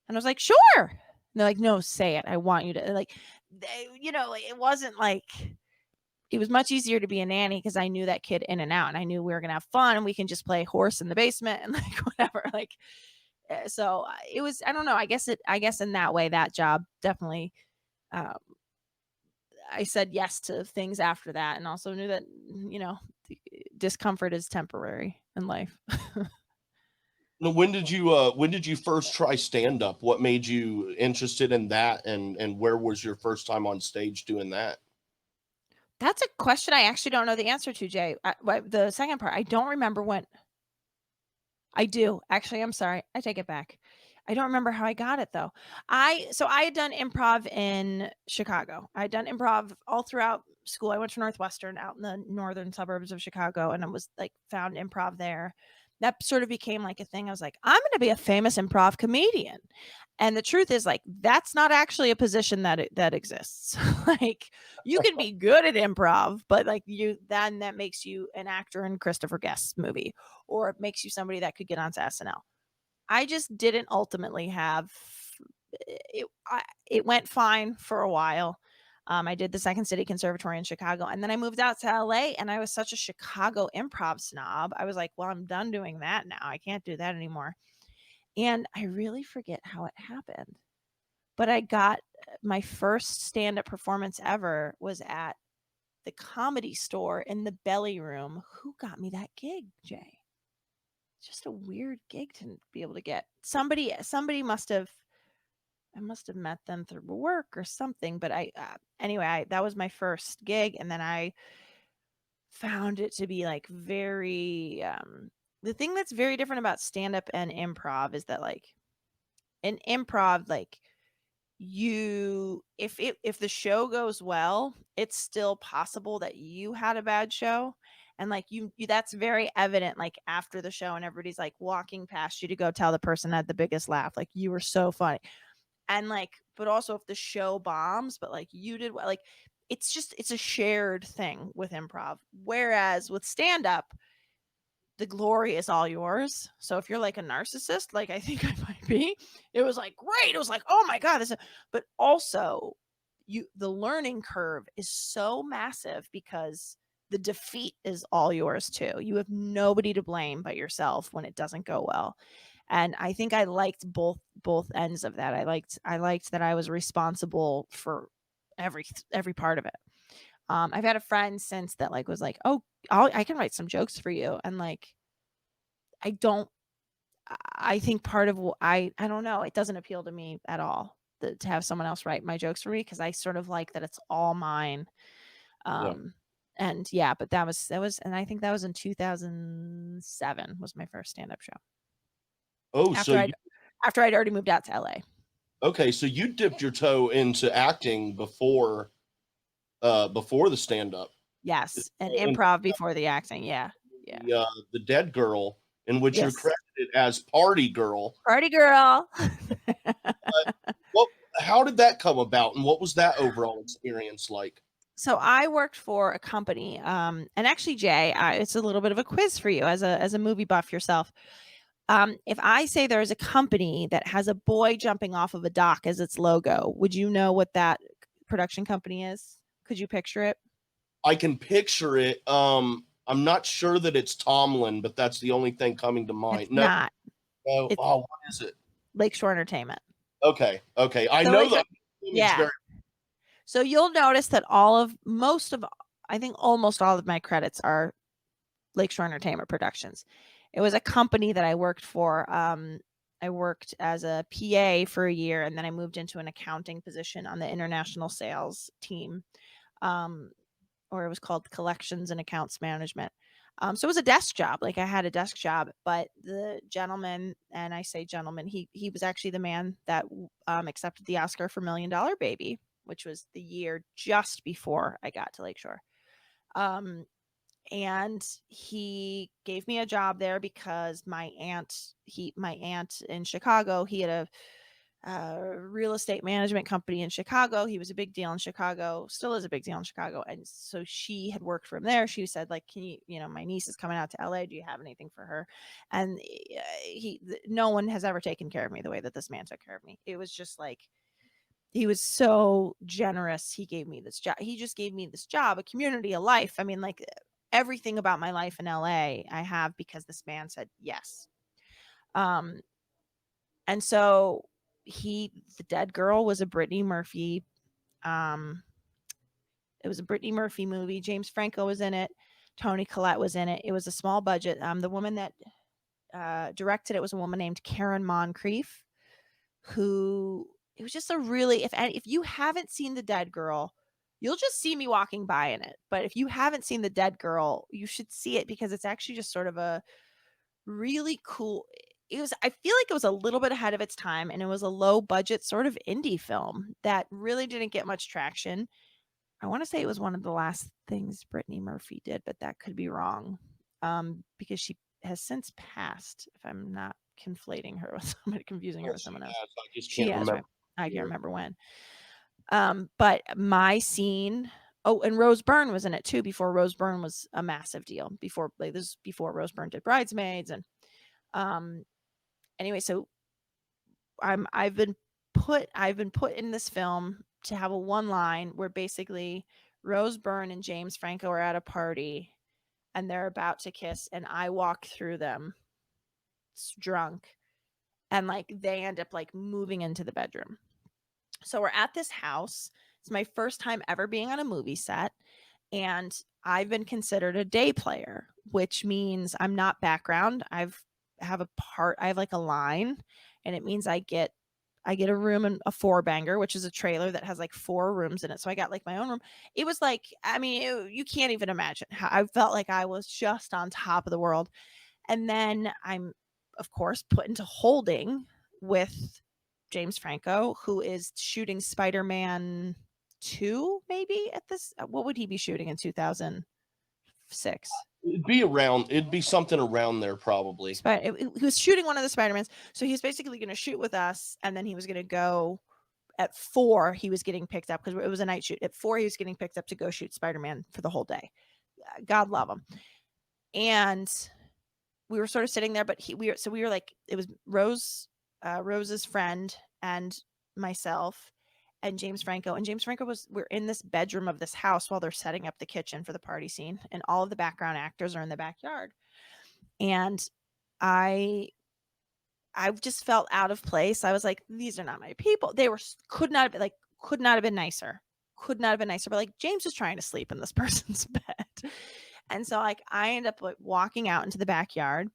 And I was like, sure. And they're like, no, say it. I want you to like it wasn't like it was much easier to be a nanny because I knew that kid in and out and I knew we were gonna have fun and we can just play horse in the basement and like whatever. Like so it was I don't know. I guess in that way that job definitely um I said yes to things after that and also knew that, discomfort is temporary in life. Now, when did you first try stand up? What made you interested in that, and where was your first time on stage doing that? That's a question I actually don't know the answer to, Jay. The second part, I don't remember when I do. Actually, I'm sorry. I take it back. I don't remember how I got it though. So I had done improv in Chicago. I had done improv all throughout school. I went to Northwestern out in the northern suburbs of Chicago, and I was like found improv there. That sort of became like a thing. I was like, I'm going to be a famous improv comedian. And the truth is, like, that's not actually a position that exists. Like, you can be good at improv, but like then that makes you an actor in Christopher Guest's movie, or it makes you somebody that could get onto SNL. I just didn't ultimately have it. It went fine for a while. I did the Second City Conservatory in Chicago, and then I moved out to LA, and I was such a Chicago improv snob. I was like, well, I'm done doing that now. I can't do that anymore. And I really forget how it happened, but I got my first stand-up performance ever was at the Comedy Store in the Belly Room. Who got me that gig, Jay? Just a weird gig to be able to get. Somebody must have, I must have met them through work or something, but anyway, that was my first gig, and then I found it to be like very the thing that's very different about stand up and improv is that like in improv, like if the show goes well, it's still possible that you had a bad show, and like you that's very evident like after the show, and everybody's like walking past you to go tell the person that had the biggest laugh, like you were so funny. And like, but also if the show bombs, but like you did well, like it's a shared thing with improv, whereas with stand up the glory is all yours. So if you're like a narcissist, like I think I might be, it was like great. It was like, oh my God, but also the learning curve is so massive because the defeat is all yours too. You have nobody to blame but yourself when it doesn't go well. And I think I liked both ends of that. I liked that I was responsible for every part of it. I've had a friend since that like was like, oh, I can write some jokes for you, and like I don't. I think part of I don't know. It doesn't appeal to me at all to have someone else write my jokes for me, because I sort of like that it's all mine. Yeah. And yeah, but that was, and I think that was in 2007 was my first stand up show Oh, so after you, I'd already moved out to LA. okay, so you dipped your toe into acting before the stand up. Yes, and And improv before the acting. Yeah, yeah. the Dead Girl, in which you're Yes, credited as Party Girl. party girl. But what? How did that come about, and what was that overall experience like? So I worked for a company, and actually, Jay, it's a little bit of a quiz for you as a movie buff yourself. If I say there is a company that has a boy jumping off of a dock as its logo, would you know what that production company is? Could you picture it? I can picture it. I'm not sure that it's Tomlin, but that's the only thing coming to It's mind. No, not. no. It's Oh, what is it? Lakeshore Entertainment. Okay, okay. I So know it's that image yeah. very. So you'll notice that I think almost all of my credits are Lakeshore Entertainment Productions. It was a company that I worked for. I worked as a PA for a year, and then I moved into an accounting position on the international sales team, um, or it was called collections and accounts management. So it was a desk job. Like I had a desk job, but the gentleman, and I say gentleman, he was actually the man that accepted the Oscar for Million Dollar Baby, which was the year just before I got to Lakeshore. Um, and he gave me a job there because my aunt in Chicago, he had a real estate management company in Chicago. He was a big deal in Chicago, still is a big deal in Chicago. And so she had worked for him there. She said, like, can you, my niece is coming out to LA. Do you have anything for her? And no one has ever taken care of me the way that this man took care of me. It was just like, he was so generous. He gave me this job. He just gave me this job, a community, a life. I mean, like everything about my life in LA, I have because this man said yes. Um, and so the Dead Girl was a Brittany Murphy. Um, it was a Brittany Murphy movie. James Franco was in it. Toni Collette was in it. It was a small budget. The woman that directed it was a woman named Karen Moncrief, who it was just a really if you haven't seen The Dead Girl, you'll just see me walking by in it. But if you haven't seen The Dead Girl, you should see it because it's actually just sort of a really cool. I feel like it was a little bit ahead of its time, and it was a low budget sort of indie film that really didn't get much traction. I want to say it was one of the last things Brittany Murphy did, but that could be wrong. Because she has since passed, if I'm not conflating her with somebody, confusing her with someone else. I just She can't has, right? remember. I can't remember when. But my scene. Oh, and Rose Byrne was in it too. Before Rose Byrne was a massive deal. Before Rose Byrne did Bridesmaids, and anyway, so I've been put in this film to have a one line where basically Rose Byrne and James Franco are at a party and they're about to kiss, and I walk through them drunk, and like they end up like moving into the bedroom. So we're at this house. It's my first time ever being on a movie set, and I've been considered a day player, which means I'm not background. I have like a line, and it means I get a room and a four banger, which is a trailer that has like 4 rooms in it. So I got like my own room. It was like, I mean, you can't even imagine how I felt like I was just on top of the world. And then I'm, of course, put into holding with James Franco, who is shooting Spider-Man 2, maybe at this. What would he be shooting in 2006? It'd be something around there probably. He was shooting one of the Spider-Mans. So he's basically going to shoot with us, and then he was going to go at 4. He was getting picked up because it was a night shoot. At 4, he was getting picked up to go shoot Spider-Man for the whole day. God love him. And we were sort of sitting there, but we were like, it was Rose's friend and myself and James Franco. And James Franco we're in this bedroom of this house while they're setting up the kitchen for the party scene, and all of the background actors are in the backyard. And I just felt out of place. I was like, these are not my people. They could not have been nicer. Could not have been nicer. But like, James was trying to sleep in this person's bed. And so like I end up like walking out into the backyard,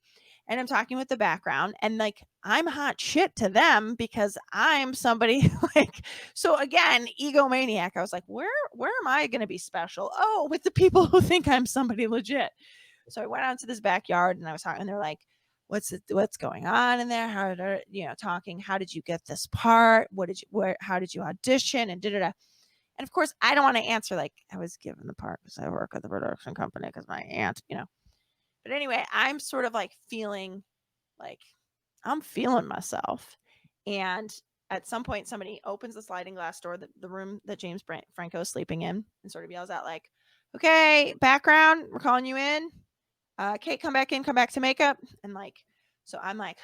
and I'm talking with the background, and like I'm hot shit to them because I'm somebody like, so again, egomaniac. I was like, where am I going to be special? Oh, with the people who think I'm somebody legit. So I went out to this backyard, and I was talking, and they're like, what's going on in there? How did talking? How did you get this part? How did you audition? And da-da-da. And of course, I don't want to answer like I was given the part because I work at the production company because my aunt, But anyway, I'm sort of like feeling like I'm feeling myself. And at some point, somebody opens the sliding glass door, the room that James Franco is sleeping in, and sort of yells out like, okay, background, we're calling you in. Kate, come back to makeup. And like, so I'm like,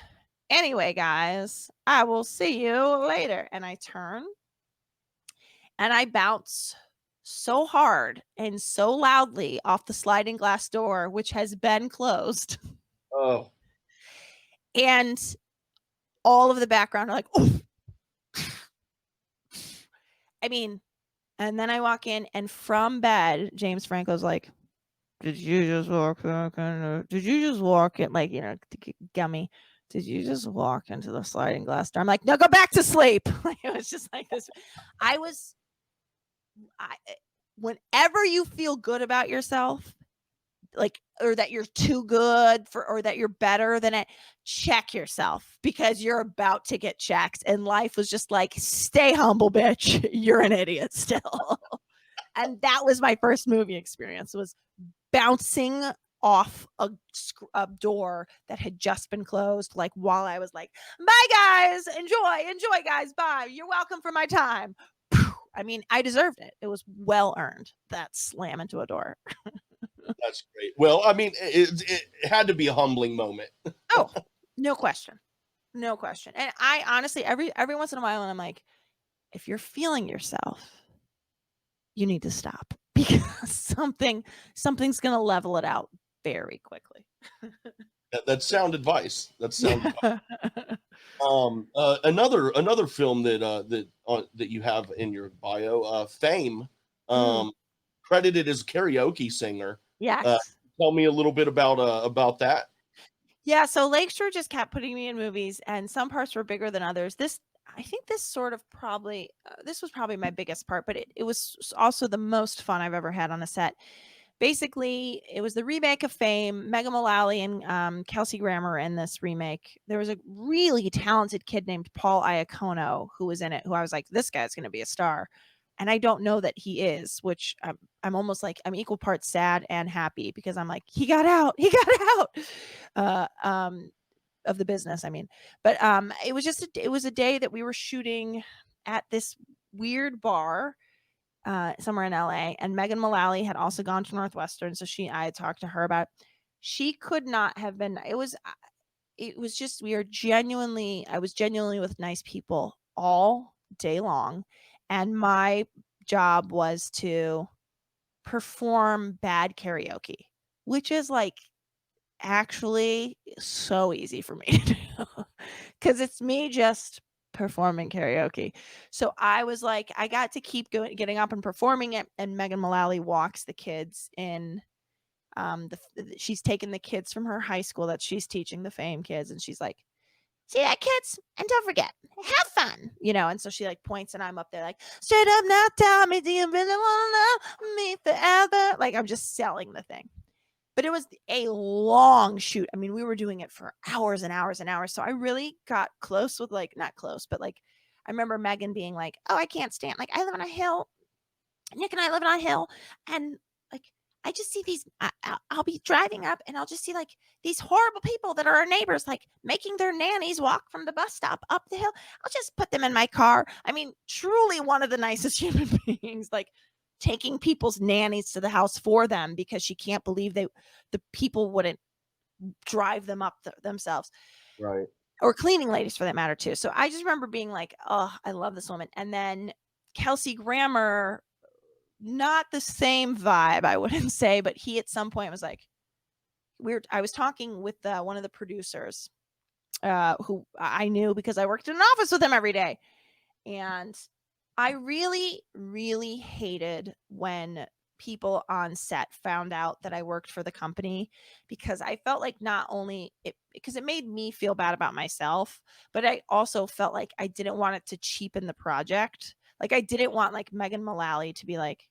anyway, guys, I will see you later. And I turn and I bounce so hard and so loudly off the sliding glass door, which has been closed. Oh. And all of the background are like, oof. I mean, and then I walk in, and from bed, James Franco's like, did you just walk in? Like, gummy. Did you just walk into the sliding glass door? I'm like, no, go back to sleep. It was just like this. Whenever you feel good about yourself, like, or that you're too good or that you're better than it, check yourself, because you're about to get checked. And life was just like, stay humble, bitch. You're an idiot still. And that was my first movie experience, was bouncing off a door that had just been closed, like while I was like, bye guys, enjoy guys, bye, you're welcome for my time. I mean, I deserved it. It was well earned, that slam into a door. That's great. Well, I mean, it had to be a humbling moment. Oh, no question. And I honestly, every once in a while, and I'm like, if you're feeling yourself, you need to stop, because something's going to level it out very quickly. That's sound advice. Another film that you have in your bio, Fame, credited as karaoke singer. Yes. Tell me a little bit about that. Yeah, so Lakeshore just kept putting me in movies, and some parts were bigger than others. I think this sort of probably this was probably my biggest part, but it was also the most fun I've ever had on a set. basically it was the remake of Fame. Megan Mullally and Kelsey Grammer in this remake. There was a really talented kid named Paul Iacono who was in it, who I was like, this guy's going to be a star. And I don't know that he is, which I'm almost like I'm equal parts sad and happy because I'm like, he got out of the business. I mean, but it was just it was a day that we were shooting at this weird bar somewhere in LA, and Megan Mullally had also gone to Northwestern, so I had talked to her about it. She could not have been. It was just I was genuinely with nice people all day long, and my job was to perform bad karaoke, which is like actually so easy for me to do because it's me just performing karaoke. So I was like, I got to keep getting up and performing it. And Megan Mullally walks the kids in. She's taken the kids from her high school that she's teaching, the Fame kids, and she's like, see that, kids? And don't forget, have fun, and so she like points, and I'm up there like, straight up now, tell me, do you really want to love me forever? Like, I'm just selling the thing. But it was a long shoot. I mean, we were doing it for hours and hours and hours. So I really got close with not close, but like I remember Megan being like, oh, I can't stand, like, I live on a hill. Nick and I live on a hill. And like, I just see these, I'll be driving up and I'll just see like these horrible people that are our neighbors, like making their nannies walk from the bus stop up the hill. I'll just put them in my car. I mean, truly one of the nicest human beings, like taking people's nannies to the house for them because she can't believe the people wouldn't drive them up themselves. Right. Or cleaning ladies for that matter too. So I just remember being like, oh, I love this woman. And then Kelsey Grammer, not the same vibe, I wouldn't say, but he at some point was like, I was talking with one of the producers who I knew because I worked in an office with him every day. And I really, really hated when people on set found out that I worked for the company, because I felt like not only because it made me feel bad about myself, but I also felt like I didn't want it to cheapen the project. Like I didn't want like Megan Mullally to be like,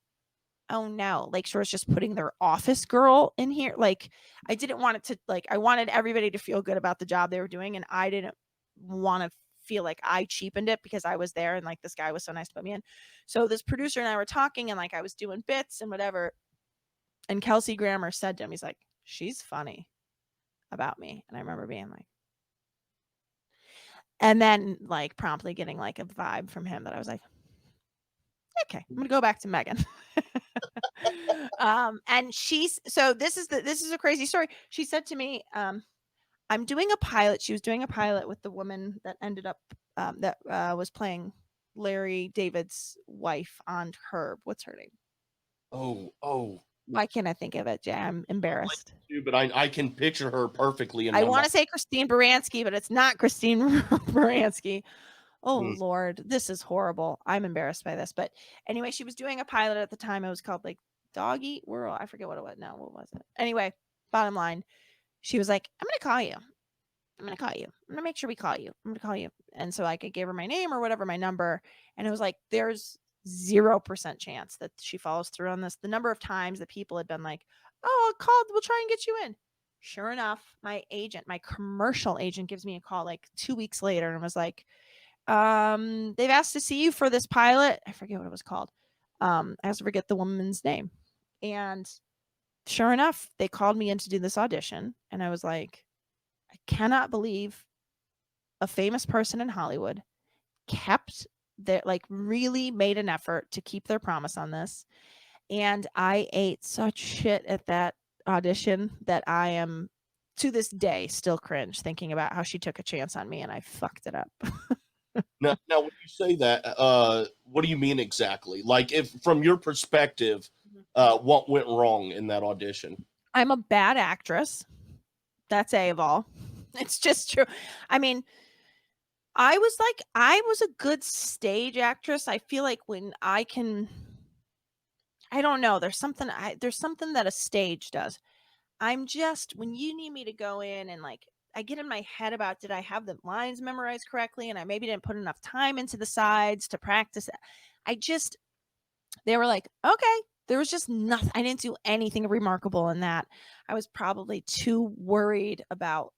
oh no, Lakshore's just putting their office girl in here. Like I didn't want it to, like, I wanted everybody to feel good about the job they were doing, and I didn't want to feel like I cheapened it because I was there and like this guy was so nice to put me in. So this producer and I were talking, and like I was doing bits and whatever. And Kelsey Grammer said to him, he's like, she's funny about me. And I remember being like, and then like promptly getting like a vibe from him that I was like, okay, I'm gonna go back to Megan. And this is a crazy story. She said to me, I'm doing a pilot. She was doing a pilot with the woman that ended up that was playing Larry David's wife on Herb. What's her name? Oh. Why can't I think of it, Jay? I'm embarrassed. But I can picture her perfectly in I my want to mind. say Christine Baranski, but it's not Christine Baranski. Oh Mm. Lord, this is horrible. I'm embarrassed by this. But anyway, she was doing a pilot at the time. It was called like Dog Eat World. I forget what it was now. What was it? Anyway, bottom line, she was like, I'm gonna call you. I'm gonna call you. I'm gonna make sure we call you. I'm gonna call you. And so like I gave her my name or whatever, my number, and it was like there's 0% chance that she follows through on this. The number of times that people had been like, oh, I'll call, we'll try and get you in. Sure enough, my commercial agent gives me a call like 2 weeks later and was like, they've asked to see you for this pilot. I forget what it was called. I also forget the woman's name. And sure enough, they called me in to do this audition. And I was like, I cannot believe a famous person in Hollywood kept their, like, really made an effort to keep their promise on this. And I ate such shit at that audition that I am to this day still cringe thinking about how she took a chance on me and I fucked it up. Now, when you say that, what do you mean exactly? Like, if from your perspective, what went wrong in that audition? I'm a bad actress. That's A of all. It's just true. I mean, I was a good stage actress. I feel like when I don't know, there's something that a stage does. I'm just, when you need me to go in and like I get in my head about, did I have the lines memorized correctly, and I maybe didn't put enough time into the sides to practice it. They were like, okay, there was just nothing. I didn't do anything remarkable in that. I was probably too worried about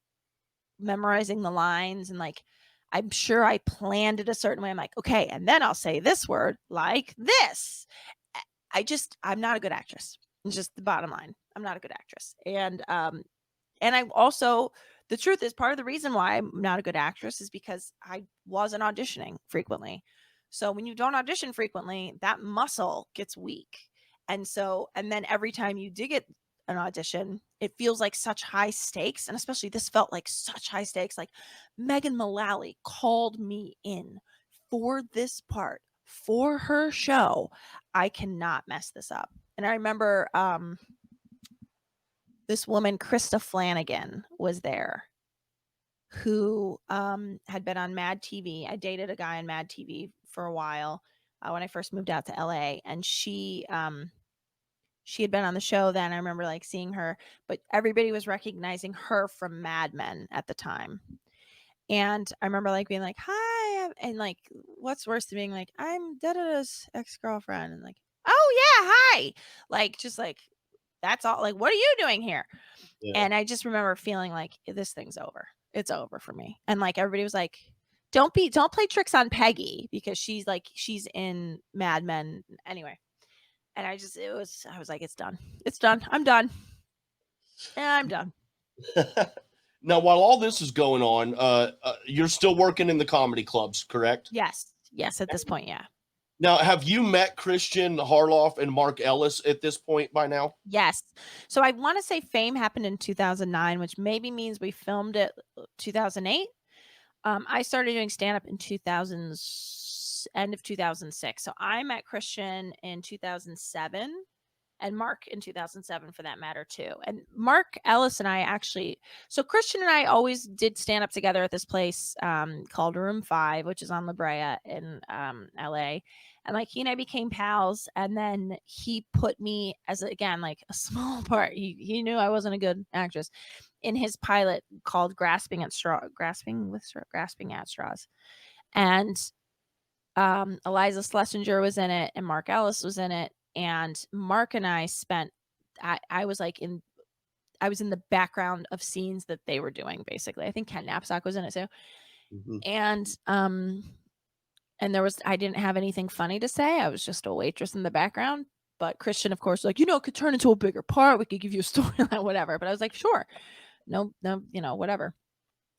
memorizing the lines, and like I'm sure I planned it a certain way. I'm like, okay, and then I'll say this word like this. I'm not a good actress. It's just the bottom line. I'm not a good actress. And I also, the truth is, part of the reason why I'm not a good actress is because I wasn't auditioning frequently. So when you don't audition frequently, that muscle gets weak. And then every time you do get an audition, it feels like such high stakes. And especially this felt like such high stakes. Like Megan Mullally called me in for this part for her show. I cannot mess this up. And I remember this woman, Krista Flanagan, was there, who had been on Mad TV. I dated a guy on Mad TV for a while when I first moved out to LA, and she had been on the show then. I remember like seeing her, but everybody was recognizing her from Mad Men at the time. And I remember like being like, "Hi," and like, what's worse than being like, "I'm da-da-da's ex-girlfriend," and like, "Oh yeah, hi," like just like that's all. Like, what are you doing here? Yeah. And I just remember feeling like this thing's over. It's over for me. And like everybody was like, don't play tricks on Peggy because she's in Mad Men anyway. And I was like, it's done. It's done. I'm done. I'm done. Now, while all this is going on, you're still working in the comedy clubs, correct? Yes. Yes, at this point, yeah. Now, have you met Christian Harloff and Mark Ellis at this point by now? Yes. So I want to say Fame happened in 2009, which maybe means we filmed it 2008. I started doing stand up in end of 2006. So I met Christian in 2007 and Mark in 2007 for that matter too. And Mark Ellis and I actually, so Christian and I always did stand up together at this place called Room 5, which is on La Brea in LA. And like he and I became pals, and then he put me as again like a small part. He knew I wasn't a good actress in his pilot called Grasping at Straws. And Eliza Schlesinger was in it, and Mark Ellis was in it. And Mark and I spent, I was in the background of scenes that they were doing, basically. I think Ken Knapsack was in it too. Mhm. And I didn't have anything funny to say. I was just a waitress in the background. But Christian, of course, like, it could turn into a bigger part. We could give you a storyline, whatever. But I was like, sure. No, whatever.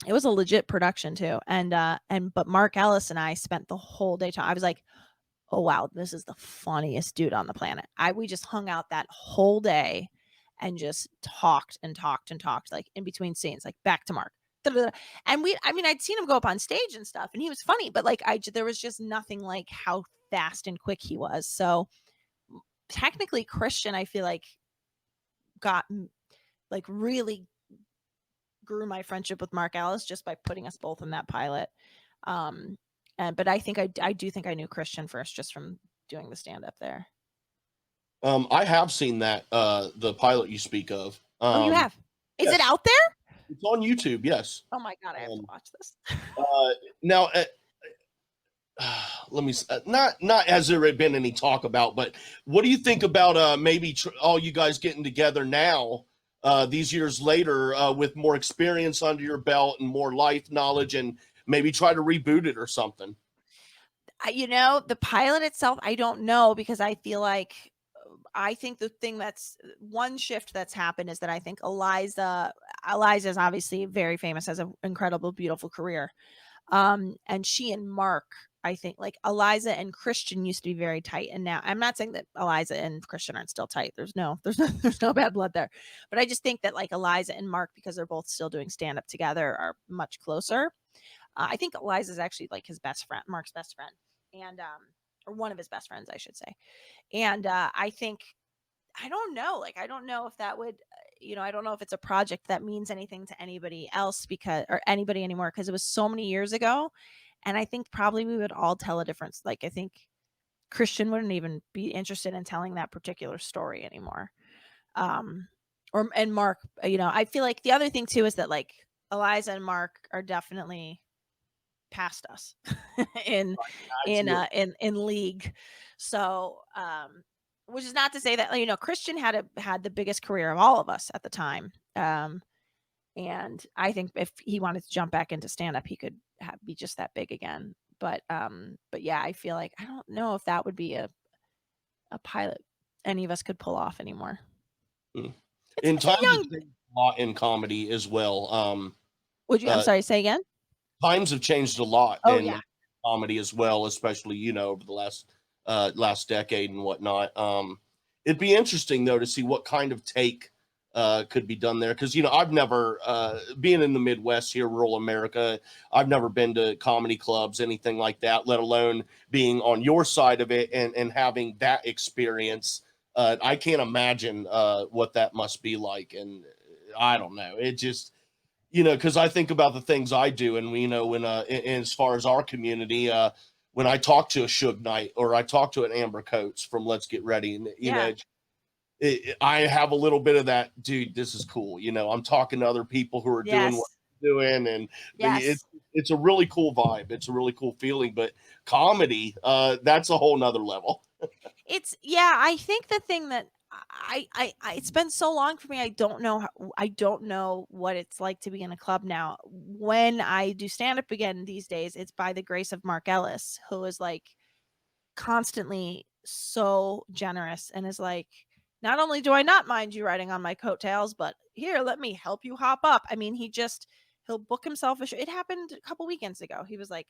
It was a legit production too. But Mark Ellis and I spent the whole day talking. I was like, oh wow, this is the funniest dude on the planet. We just hung out that whole day and just talked and talked and talked, like in between scenes, like back to Mark. And I'd seen him go up on stage and stuff, and he was funny, but like there was just nothing like how fast and quick he was. So technically, Christian, I feel like got like really grew my friendship with Mark Ellis just by putting us both in that pilot. But I think I do think I knew Christian first just from doing the stand up there. I have seen that the pilot you speak of. Oh, you have? Is it Yes, out there? it's on YouTube. Yes. Oh my god, I have to watch this. Now, let me not has there been any talk about, but what do you think about maybe all you guys getting together now, these years later, with more experience under your belt and more life knowledge, and maybe try to reboot it or something? The pilot itself, I don't know, because I feel like I think the thing that's one shift that's happened is that I think Eliza is obviously very famous, has an incredible, beautiful career. And she and Mark, I think like Eliza and Christian used to be very tight. And now I'm not saying that Eliza and Christian aren't still tight. There's no bad blood there. But I just think that like Eliza and Mark, because they're both still doing stand up together, are much closer. I think Eliza is actually like his best friend, Mark's best friend, and or one of his best friends, I should say. And I think I don't know. Like, I don't know if that would, I don't know if it's a project that means anything to anybody else or anybody anymore, because it was so many years ago. And I think probably we would all tell a difference. Like, I think Christian wouldn't even be interested in telling that particular story anymore. And Mark, I feel like the other thing too is that like Eliza and Mark are definitely past us in league. So which is not to say that, Christian had the biggest career of all of us at the time. And I think if he wanted to jump back into stand up, he could be just that big again. But yeah, I feel like I don't know if that would be a pilot any of us could pull off anymore. Mm. It's, In it's a times have young. changed a lot in comedy as well. Would you? I'm Uh, sorry. Say again. Times have changed a lot Oh yeah. in comedy as well, especially over the last decade and whatnot. It'd be interesting though to see what kind of take could be done there, because I've never being in the Midwest here, rural America, I've never been to comedy clubs, anything like that, let alone being on your side of it and having that experience. I can't imagine what that must be like, and I don't know. It just because I think about the things I do, and when as far as our community, when I talk to a Suge Knight or I talk to an Amber Coates from Let's Get Ready, and Yeah. I have a little bit of that, dude. This is cool. I'm talking to other people who are doing what Yes. I'm doing, and Yes. it's a really cool vibe. It's a really cool feeling. But comedy, that's a whole nother level. I think the thing that it's been so long for me. I don't know what it's like to be in a club now. When I do stand up again these days, it's by the grace of Mark Ellis, who is like constantly so generous and is like, not only do I not mind you riding on my coattails, but here, let me help you hop up. I mean, he'll book himself a show. It happened a couple weekends ago. He was like,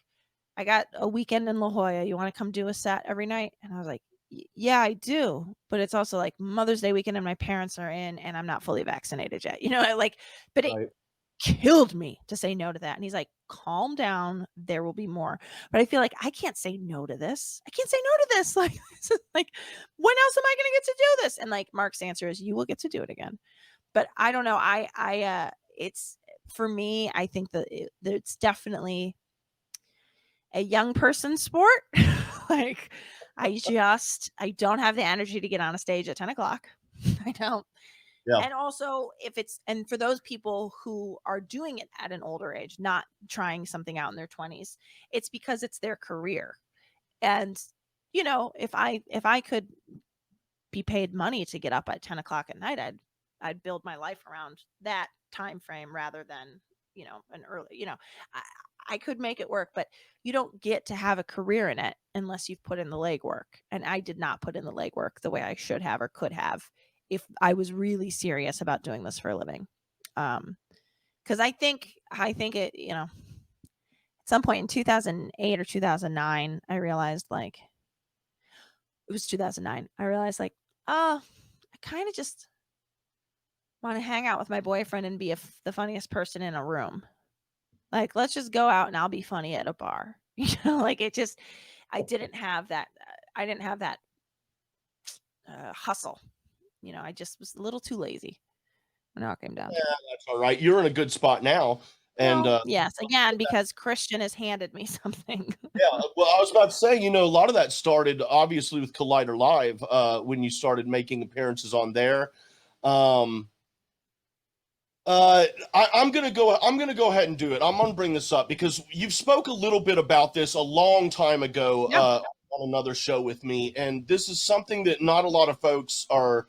I got a weekend in La Jolla. You want to come do a set every night? And I was like, yeah, I do. But it's also like Mother's Day weekend and my parents are in and I'm not fully vaccinated yet. But it Right. killed me to say no to that. And he's like, calm down. There will be more. But I feel like I can't say no to this. I can't say no to this. Like, this is like, when else am I going to get to do this? And like Mark's answer is, you will get to do it again. But I don't know. It's for me, I think that it's definitely a young person sport. Like, I don't have the energy to get on a stage at 10 o'clock. I don't. Yeah. And also, and for those people who are doing it at an older age, not trying something out in their 20s, it's because it's their career. And, if I could be paid money to get up at 10 o'clock at night, I'd build my life around that time frame rather than, an early, I could make it work, but you don't get to have a career in it unless you've put in the legwork. And I did not put in the legwork the way I should have or could have if I was really serious about doing this for a living. Because I think it, at some point in 2008 or 2009, I realized like it was 2009. I realized like, oh, I kind of just want to hang out with my boyfriend and be the funniest person in a room. Like, let's just go out and I'll be funny at a bar. Like I didn't have that. I didn't have that hustle. I just was a little too lazy when it all came down Yeah, to it. that's all right. You're in a good spot now, and Well, yes, again, because Christian has handed me something. yeah, well, I was about to say, a lot of that started obviously with Collider Live, when you started making appearances on there. Um, I'm gonna go. I'm gonna go ahead and do it. I'm gonna bring this up because you've spoke a little bit about this a long time ago Yeah. on another show with me, and this is something that not a lot of folks are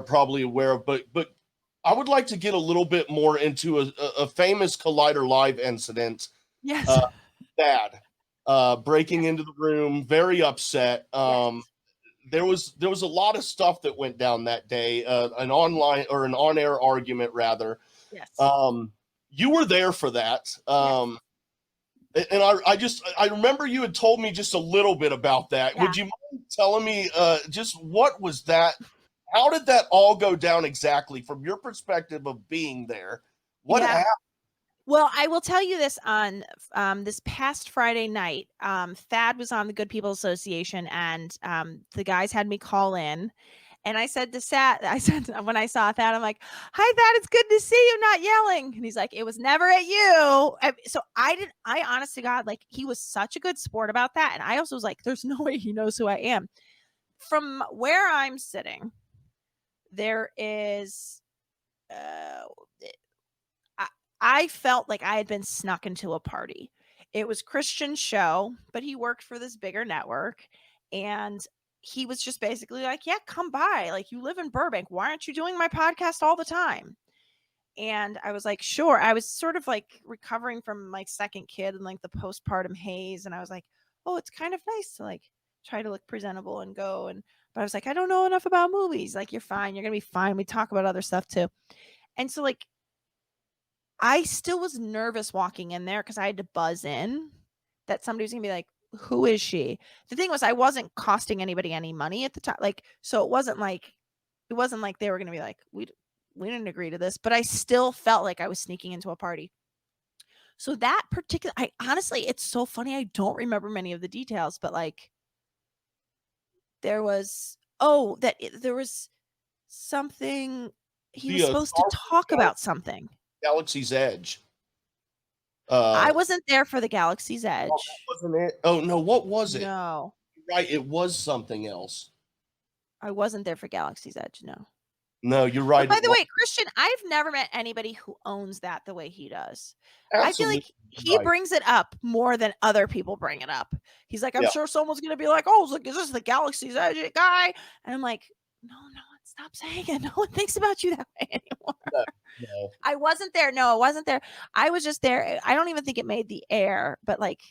probably aware of. But I would like to get a little bit more into a famous Collider Live incident. Yes. Uh, Dad breaking Yes. into the room, very upset. Yes. There was a lot of stuff that went down that day, an online or an on-air argument rather. Yes. um you were there for that. Yes. And I remember you had told me just a little bit about that. Yeah. Would you mind telling me just what was that, how did that all go down exactly from your perspective of being there? What Yeah. happened? Well, I will tell you this on this past Friday night. Thad was on the Good People Association, and the guys had me call in. And I said to I said when I saw Thad, I'm like, "Hi, Thad, it's good to see you, not yelling." And he's like, "It was never at you." So I honest to God, like he was such a good sport about that. And I also was like, "There's no way he knows who I am." From where I'm sitting, there is. Uh, I, I felt like I had been snuck into a party. It was Christian's show, but he worked for this bigger network, and he was just basically like, yeah, come by. Like, you live in Burbank. Why aren't you doing my podcast all the time? And I was like, sure. I was sort of like recovering from my second kid and like the postpartum haze. And I was like, oh, it's kind of nice to like try to look presentable and go. But I was like, I don't know enough about movies. Like, you're fine. You're going to be fine. We talk about other stuff too. And so, like, I still was nervous walking in there because I had to buzz in that somebody was going to be like, who is she? The thing was, I wasn't costing anybody any money at the time. Like, so it wasn't like they were going to be like, we didn't agree to this, but I still felt like I was sneaking into a party. So that particular, I honestly, it's so funny. I don't remember many of the details, but like there was, there was something he was The supposed to Star talk Wars about something. Galaxy's Edge. I wasn't there for the Galaxy's Oh, that Edge. wasn't it. Oh no, what was it? No, Right, it was something else. I wasn't there for Galaxy's Edge. No. No, you're But right. by It the was way, Christian, I've never met anybody who owns that the way he does. I feel like absolutely he right. brings it up more than other people bring it up. He's like, I'm Yeah, sure someone's gonna be like, oh, look, is this the Galaxy's Edge guy? And I'm like, no, stop saying it. No one thinks about you that way anymore. no, no. I wasn't there. No, I wasn't there. I was just there. I don't even think it made the air, but like,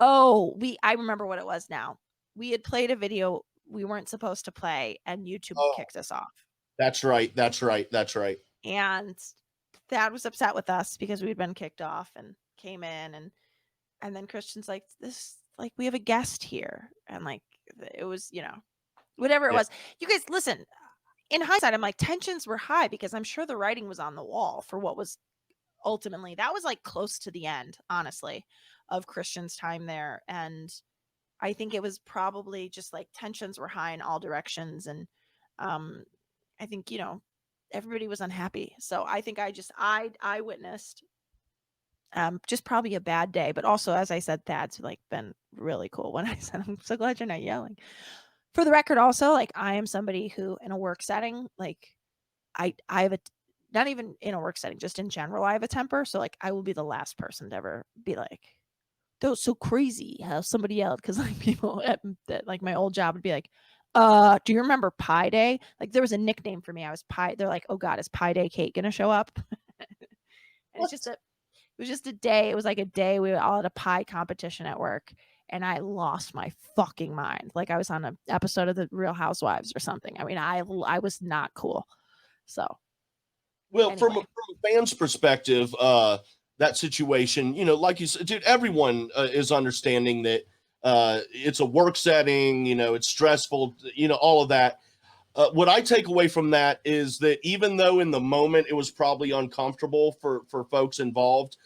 I remember what it was now. We had played a video we weren't supposed to play, and YouTube Oh, kicked us off. that's right. That's right. That's right. And Dad was upset with us because we'd been kicked off and came in, and then Christian's like, this, like, we have a guest here, and like it was, whatever it Yeah. was. You guys listen, in hindsight, I'm like, tensions were high because I'm sure the writing was on the wall for what was ultimately, that was like close to the end, honestly, of Christian's time there. And I think it was probably just like tensions were high in all directions. And I think, everybody was unhappy. So I think I witnessed just probably a bad day. But also, as I said, Thad's like been really cool when I said, I'm so glad you're not yelling. For the record, also, like, I am somebody who in a work setting, like, I have not even in a work setting, just in general, I have a temper. So like I will be the last person to ever be like, that was so crazy how somebody yelled. Cause like people at like my old job would be like, do you remember Pi Day? Like there was a nickname for me. I was Pi. They're like, oh God, is Pi Day Kate gonna show up? And What? it was just a day. It was like a day we were all at a pie competition at work. And I lost my fucking mind. Like I was on an episode of the Real Housewives or something. I mean, I was not cool. So Well, from anyway. a fan's perspective, that situation, like you said, dude, everyone is understanding that it's a work setting, it's stressful, all of that. What I take away from that is that even though in the moment it was probably uncomfortable for folks involved,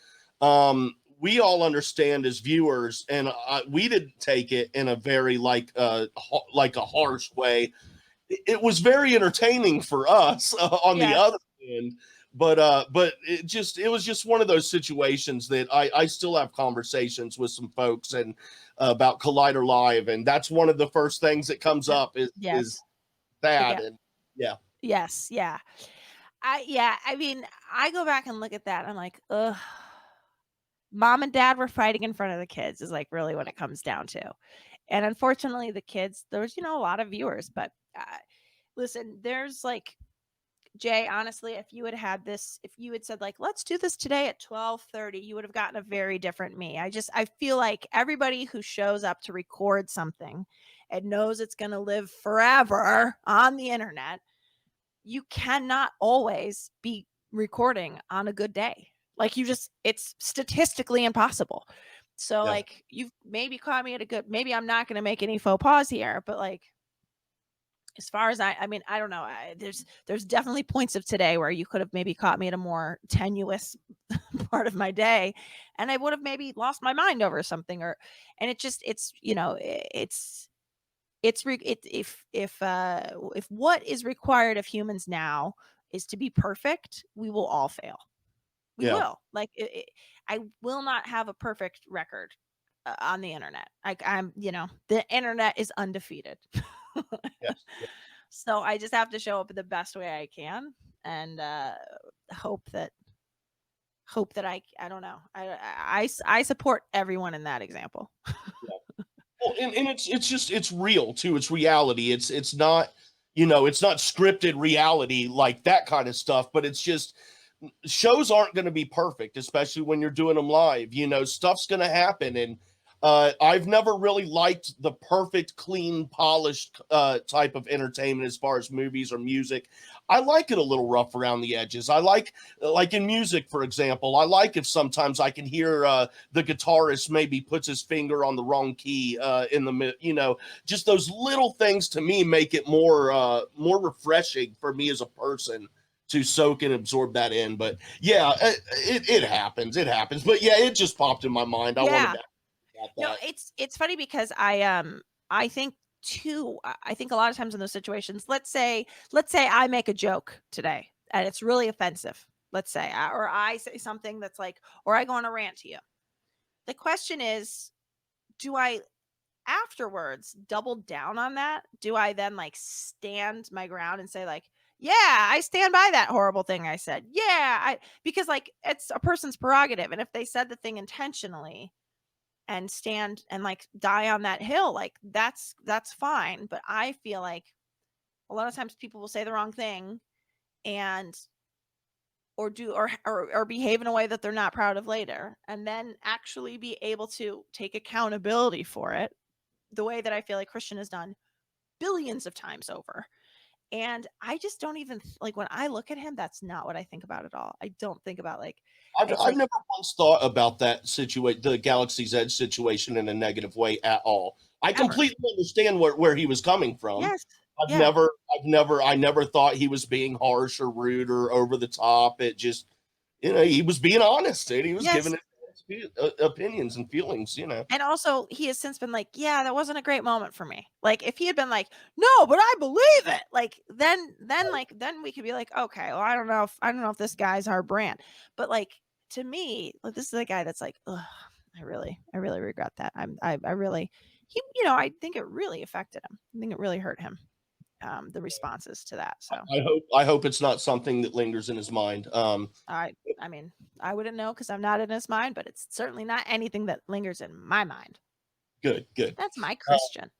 we all understand as viewers, and we didn't take it in a very like a harsh way. It was very entertaining for us on the Yes. other end, but it was just one of those situations that I still have conversations with some folks and about Collider Live, and that's one of the first things that comes up is Yes. that. And yeah. Yes. Yeah. I mean, I go back and look at that. And I'm like, ugh. Mom and dad were fighting in front of the kids is like really what it comes down to. And unfortunately, the kids, there was, a lot of viewers, but listen, there's like, Jay, honestly, if you had this, if you had said like, let's do this today at 12:30, you would have gotten a very different me. I feel like everybody who shows up to record something and knows it's going to live forever on the internet, you cannot always be recording on a good day. Like it's statistically impossible. So Yeah. like you've maybe caught me at a good, maybe I'm not going to make any faux pas here, but like, as far as I mean, I don't know. There's definitely points of today where you could have maybe caught me at a more tenuous part of my day, and I would have maybe lost my mind over something. And it just it's if what is required of humans now is to be perfect, we will all fail. We Yeah. will. Like I will not have a perfect record on the internet. I'm the internet is undefeated. Yes. Yeah. So I just have to show up the best way I can and hope that I don't know. I support everyone in that example. Yeah. Well, and it's real too. It's reality. It's not, it's not scripted reality like that kind of stuff, but it's just shows aren't going to be perfect, especially when you're doing them live. Stuff's going to happen. And I've never really liked the perfect, clean, polished type of entertainment as far as movies or music. I like it a little rough around the edges. I like in music, for example, I like if sometimes I can hear the guitarist maybe puts his finger on the wrong key in the, just those little things to me make it more refreshing for me as a person to soak and absorb that in. But yeah, it happens. It happens. But yeah, it just popped in my mind. I wanted Yeah. to about No, that. it's funny because I think too, I think a lot of times in those situations, let's say I make a joke today and it's really offensive. Let's say, or I say something that's like, or I go on a rant to you. The question is, do I afterwards double down on that? Do I then like stand my ground and say like, yeah, I stand by that horrible thing I said. Yeah, because like it's a person's prerogative, and if they said the thing intentionally and stand and like die on that hill, like that's fine. But I feel like a lot of times people will say the wrong thing and or do or behave in a way that they're not proud of later, and then actually be able to take accountability for it the way that I feel like Christian has done billions of times over. And I just don't even like when I look at him, that's not what I think about at all. I don't think about like it's I've like never once thought about that situation, the Galaxy's Edge situation, in a negative way at all. I ever. completely understand where he was coming from. Yes. Yeah. I never thought he was being harsh or rude or over the top. It just, he was being honest and he was Yes. giving his opinions and feelings. And also, he has since been like, "Yeah, that wasn't a great moment for me." Like, if he had been like, "No, but I believe it," like then we could be like, "Okay, well, I don't know if this guy's our brand." But like to me, like this is a guy that's like, "Ugh, I really regret that." I really, I think it really affected him. I think it really hurt him. The responses to that. So I hope it's not something that lingers in his mind. I mean, I wouldn't know because I'm not in his mind, but it's certainly not anything that lingers in my mind. Good. That's my Uh, Christian.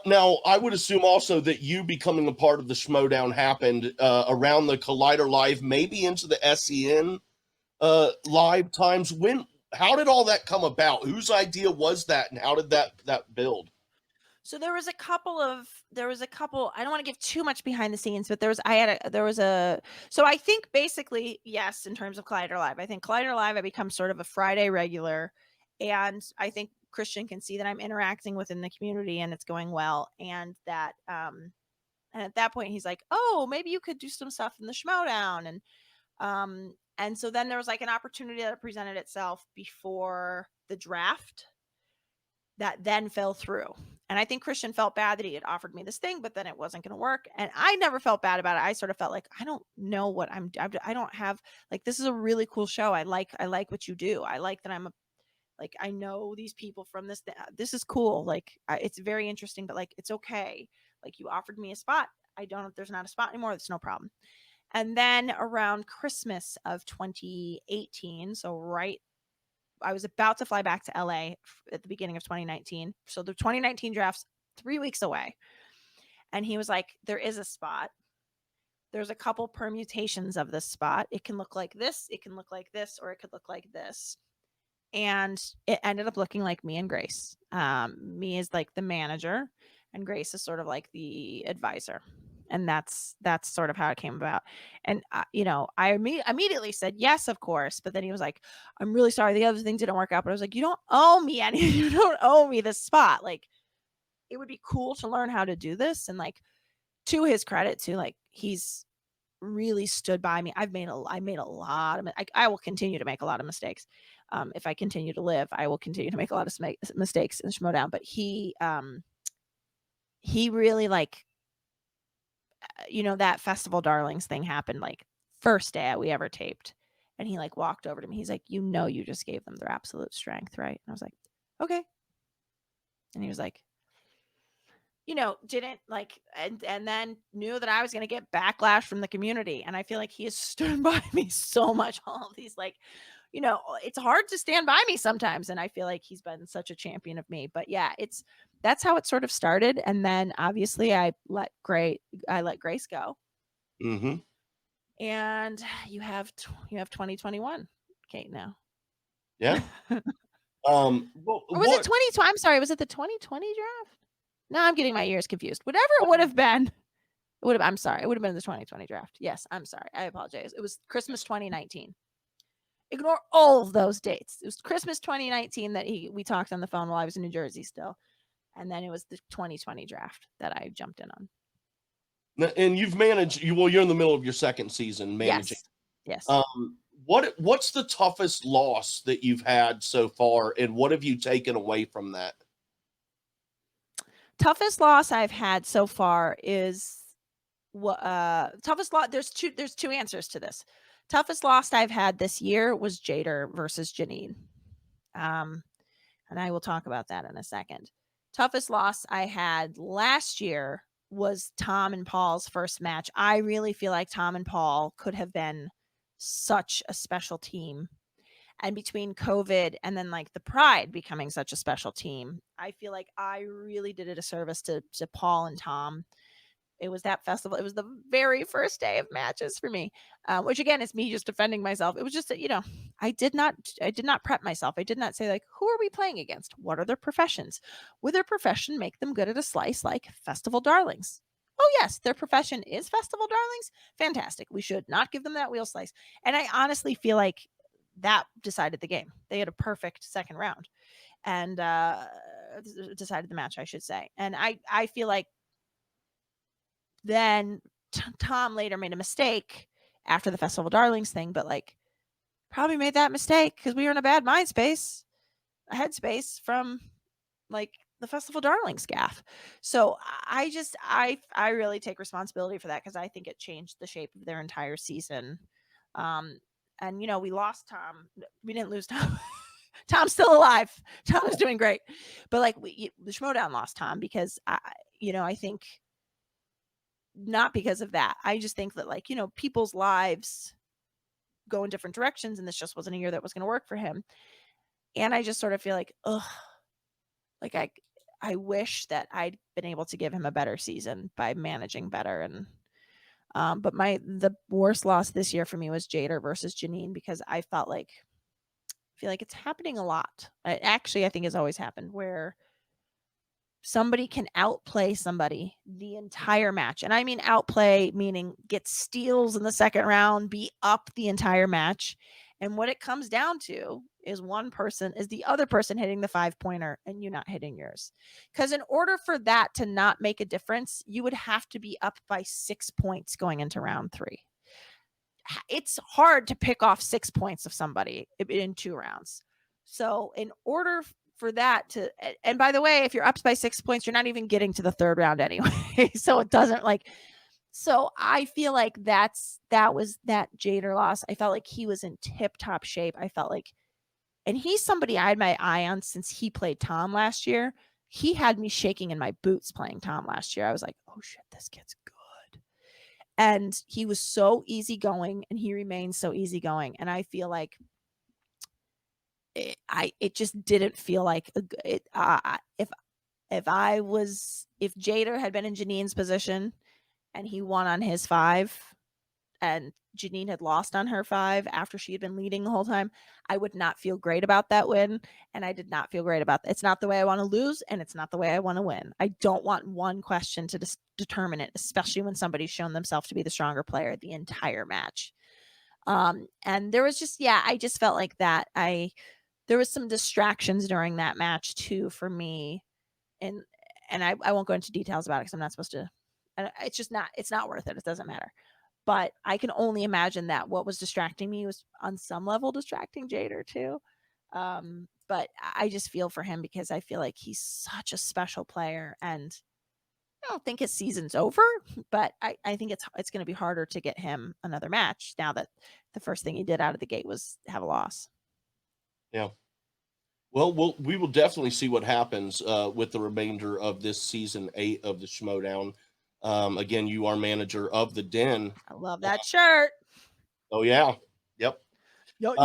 now, I would assume also that you becoming a part of the Schmoedown happened around the Collider Live, maybe into the SEN live times. How did all that come about? Whose idea was that, and how did that build? So there was a couple, I don't want to give too much behind the scenes, but so I think basically, yes, in terms of Collider Live, I think Collider Live, I become sort of a Friday regular. And I think Christian can see that I'm interacting within the community and it's going well. And at that point he's like, oh, maybe you could do some stuff in the Schmoedown. And so then there was like an opportunity that presented itself before the draft that then fell through. And I think Christian felt bad that he had offered me this thing, but then it wasn't going to work. And I never felt bad about it. I sort of felt like I don't know what I don't have, like, this is a really cool show. I like what you do. I like that like, I know these people from this. This is cool. Like, it's very interesting, but like, it's okay. Like, you offered me a spot. I don't. If there's not a spot anymore, it's no problem. And then around Christmas of 2018, so right, I was about to fly back to LA at the beginning of 2019. So the 2019 draft's 3 weeks away. And he was like, there is a spot. There's a couple permutations of this spot. It can look like this, it can look like this, or it could look like this. And it ended up looking like me and Grace. Me is like the manager, and Grace is sort of like the advisor. And that's sort of how it came about. And I immediately said yes, of course. But then he was like, "I'm really sorry, the other thing didn't work out." But I was like, "You don't owe me any. You don't owe me this spot. Like, it would be cool to learn how to do this." And like, to his credit, too, like, he's really stood by me. I made a lot of I will continue to make a lot of mistakes. If I continue to live, I will continue to make a lot of mistakes in Schmoedown. But he really like, that Festival Darlings thing happened like first day we ever taped, and he like walked over to me. He's like, you just gave them their absolute strength, right? And I was like, okay. And he was like, didn't like, and then knew that I was going to get backlash from the community. And I feel like he has stood by me so much all of these like it's hard to stand by me sometimes. And I feel like he's been such a champion of me. But yeah, that's how it sort of started. And then obviously I let Grace go. Mm-hmm. And you have 2021, Kate, now. Yeah. Or was it 2020? I'm sorry, was it the 2020 draft? No, I'm getting my years confused. Whatever it would have been. I'm sorry. It would have been the 2020 draft. Yes, I'm sorry. I apologize. It was Christmas 2019. Ignore all of those dates. It was Christmas 2019 that we talked on the phone while I was in New Jersey still. And then it was the 2020 draft that I jumped in on. And you've managed, you're in the middle of your second season managing. Yes. What's the toughest loss that you've had so far, and what have you taken away from that? Toughest loss I've had so far is toughest loss. There's two answers to this. Toughest loss I've had this year was Jester versus Janine. And I will talk about that in a second. Toughest loss I had last year was Tom and Paul's first match. I really feel like Tom and Paul could have been such a special team. And between COVID and then like the Pride becoming such a special team, I feel like I really did a disservice to Paul and Tom. It was that festival. It was the very first day of matches for me, which again is me just defending myself. It was just that, I did not prep myself. I did not say like, who are we playing against? What are their professions? Would their profession make them good at a slice like Festival Darlings? Oh yes, their profession is Festival Darlings. Fantastic. We should not give them that wheel slice. And I honestly feel like that decided the game. They had a perfect second round and decided the match, I should say. And I feel like then Tom later made a mistake after the Festival Darlings thing, but like probably made that mistake because we were in a bad headspace from like the Festival Darlings gaff. So I really take responsibility for that because I think it changed the shape of their entire season. And we lost Tom. We didn't lose Tom. Tom's still alive. Tom is doing great. But like the Schmoedown lost Tom because I think not because of that. I just think that like, people's lives go in different directions and this just wasn't a year that was going to work for him. And I just sort of feel like, like I wish that I'd been able to give him a better season by managing better. And but the worst loss this year for me was Jester versus Janine because I feel like it's happening a lot. I think it's always happened where somebody can outplay somebody the entire match. And I mean outplay meaning get steals in the second round, be up the entire match. And what it comes down to is the other person hitting the 5-pointer and you not hitting yours. Because in order for that to not make a difference, you would have to be up by 6 points going into round 3. It's hard to pick off 6 points of somebody in 2 rounds. So in order for that to, and by the way, if you're up by 6 points, you're not even getting to the third round anyway. So it doesn't so I feel like that was that Jester loss. I felt like he was in tip top shape. I felt like, and he's somebody I had my eye on since he played Tom last year. He had me shaking in my boots playing Tom last year. I was like, oh shit, this kid's good. And he was so easygoing and he remains so easygoing. And I feel like it just didn't feel like it. If Jester had been in Janine's position and he won on his 5 and Janine had lost on her 5 after she had been leading the whole time, I would not feel great about that win. And I did not feel great about that. It's not the way I want to lose and it's not the way I want to win. I don't want one question to determine it, especially when somebody's shown themselves to be the stronger player the entire match. And there was just, I just felt like that. There was some distractions during that match too for me. And I won't go into details about it because I'm not supposed to. It's not worth it. It doesn't matter. But I can only imagine that what was distracting me was on some level distracting Jester too. But I just feel for him because I feel like he's such a special player and I don't think his season's over, but I think it's going to be harder to get him another match now that the first thing he did out of the gate was have a loss. Yeah. Well, we will definitely see what happens with the remainder of this season 8 of the Schmoedown. Again, you are manager of the Den. I love that shirt. Oh yeah. Yep. Yo.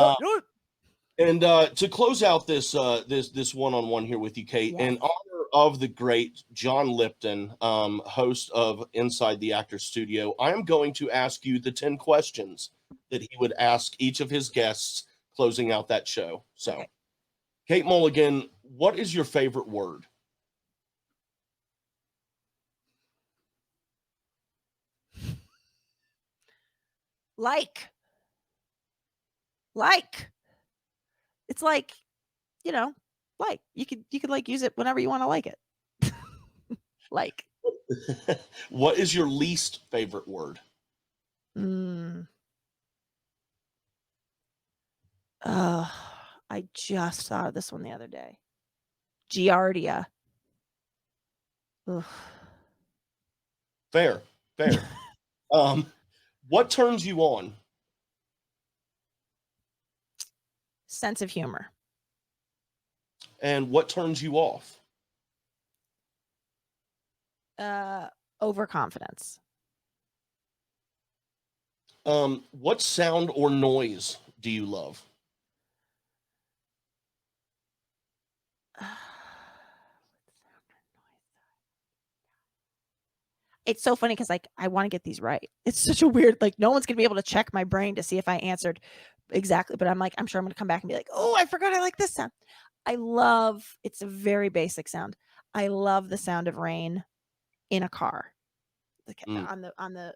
And to close out this one-on-one here with you, Kate, Yes. in honor of the great John Lipton, host of Inside the Actors Studio, I am going to ask you the 10 questions that he would ask each of his guests closing out that show. So, Okay. Kate Mulligan, what is your favorite word? Like. It's like, like you could like use it whenever you want to like it. Like. What is your least favorite word? I just thought of this one the other day. Giardia. Ugh. Fair. What turns you on? Sense of humor. And what turns you off? Overconfidence. What sound or noise do you love? It's so funny because like I want to get these right. It's such a weird, like no one's gonna be able to check my brain to see if I answered exactly, but I'm sure I'm gonna come back and be like, oh, I forgot I like this sound. It's a very basic sound. I love the sound of rain in a car. On the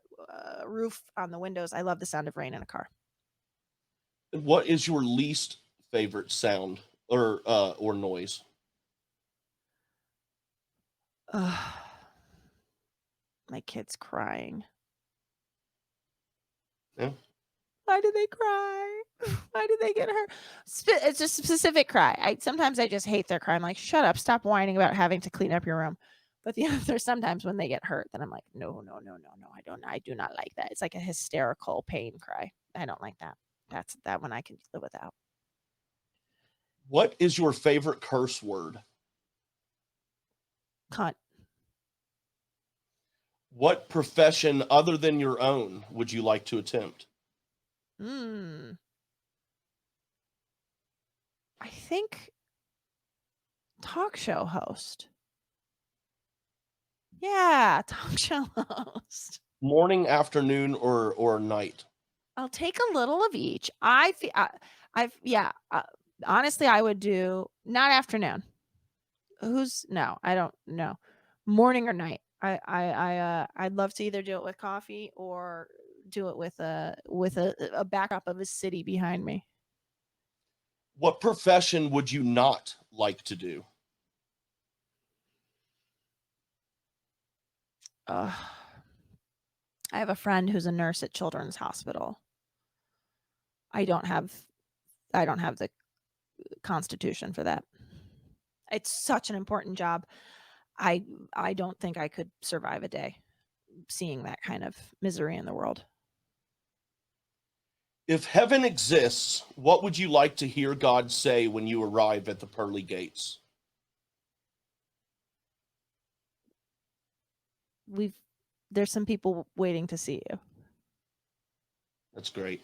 roof, on the windows. I love the sound of rain in a car. What is your least favorite sound or noise? My kids crying. Yeah. Why do they cry? Why do they get hurt? It's just a specific cry. Sometimes I just hate their cry. I'm like, shut up, stop whining about having to clean up your room. But there's sometimes when they get hurt, then I'm like, no, I do not like that. It's like a hysterical pain cry. I don't like that. That's that one I can live without. What is your favorite curse word? Cunt. What profession other than your own would you like to attempt? I think talk show host. Yeah, talk show host. Morning, afternoon, or night? I'll take a little of each. Honestly, I would do not afternoon. No, I don't know. Morning or night. I'd love to either do it with coffee or do it with a backdrop of a city behind me. What profession would you not like to do? I have a friend who's a nurse at Children's Hospital. I don't have the constitution for that. It's such an important job. I don't think I could survive a day seeing that kind of misery in the world. If heaven exists, what would you like to hear God say when you arrive at the pearly gates? There's some people waiting to see you. That's great.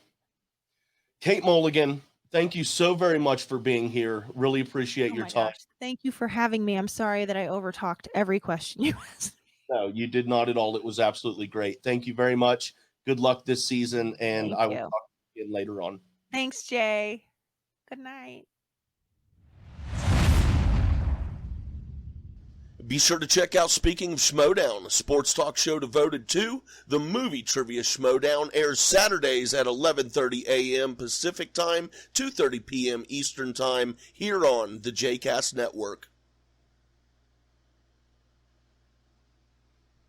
Kate Mulligan, thank you so very much for being here. Really appreciate your time. Gosh. Thank you for having me. I'm sorry that I overtalked every question you asked. No, you did not at all. It was absolutely great. Thank you very much. Good luck this season, and I will talk to you again later on. Thanks, Jay. Good night. Be sure to check out Speaking of Schmoedown, a sports talk show devoted to the movie trivia. Schmoedown airs Saturdays at 11:30 a.m. Pacific Time, 2:30 p.m. Eastern Time, here on the Jcast Network.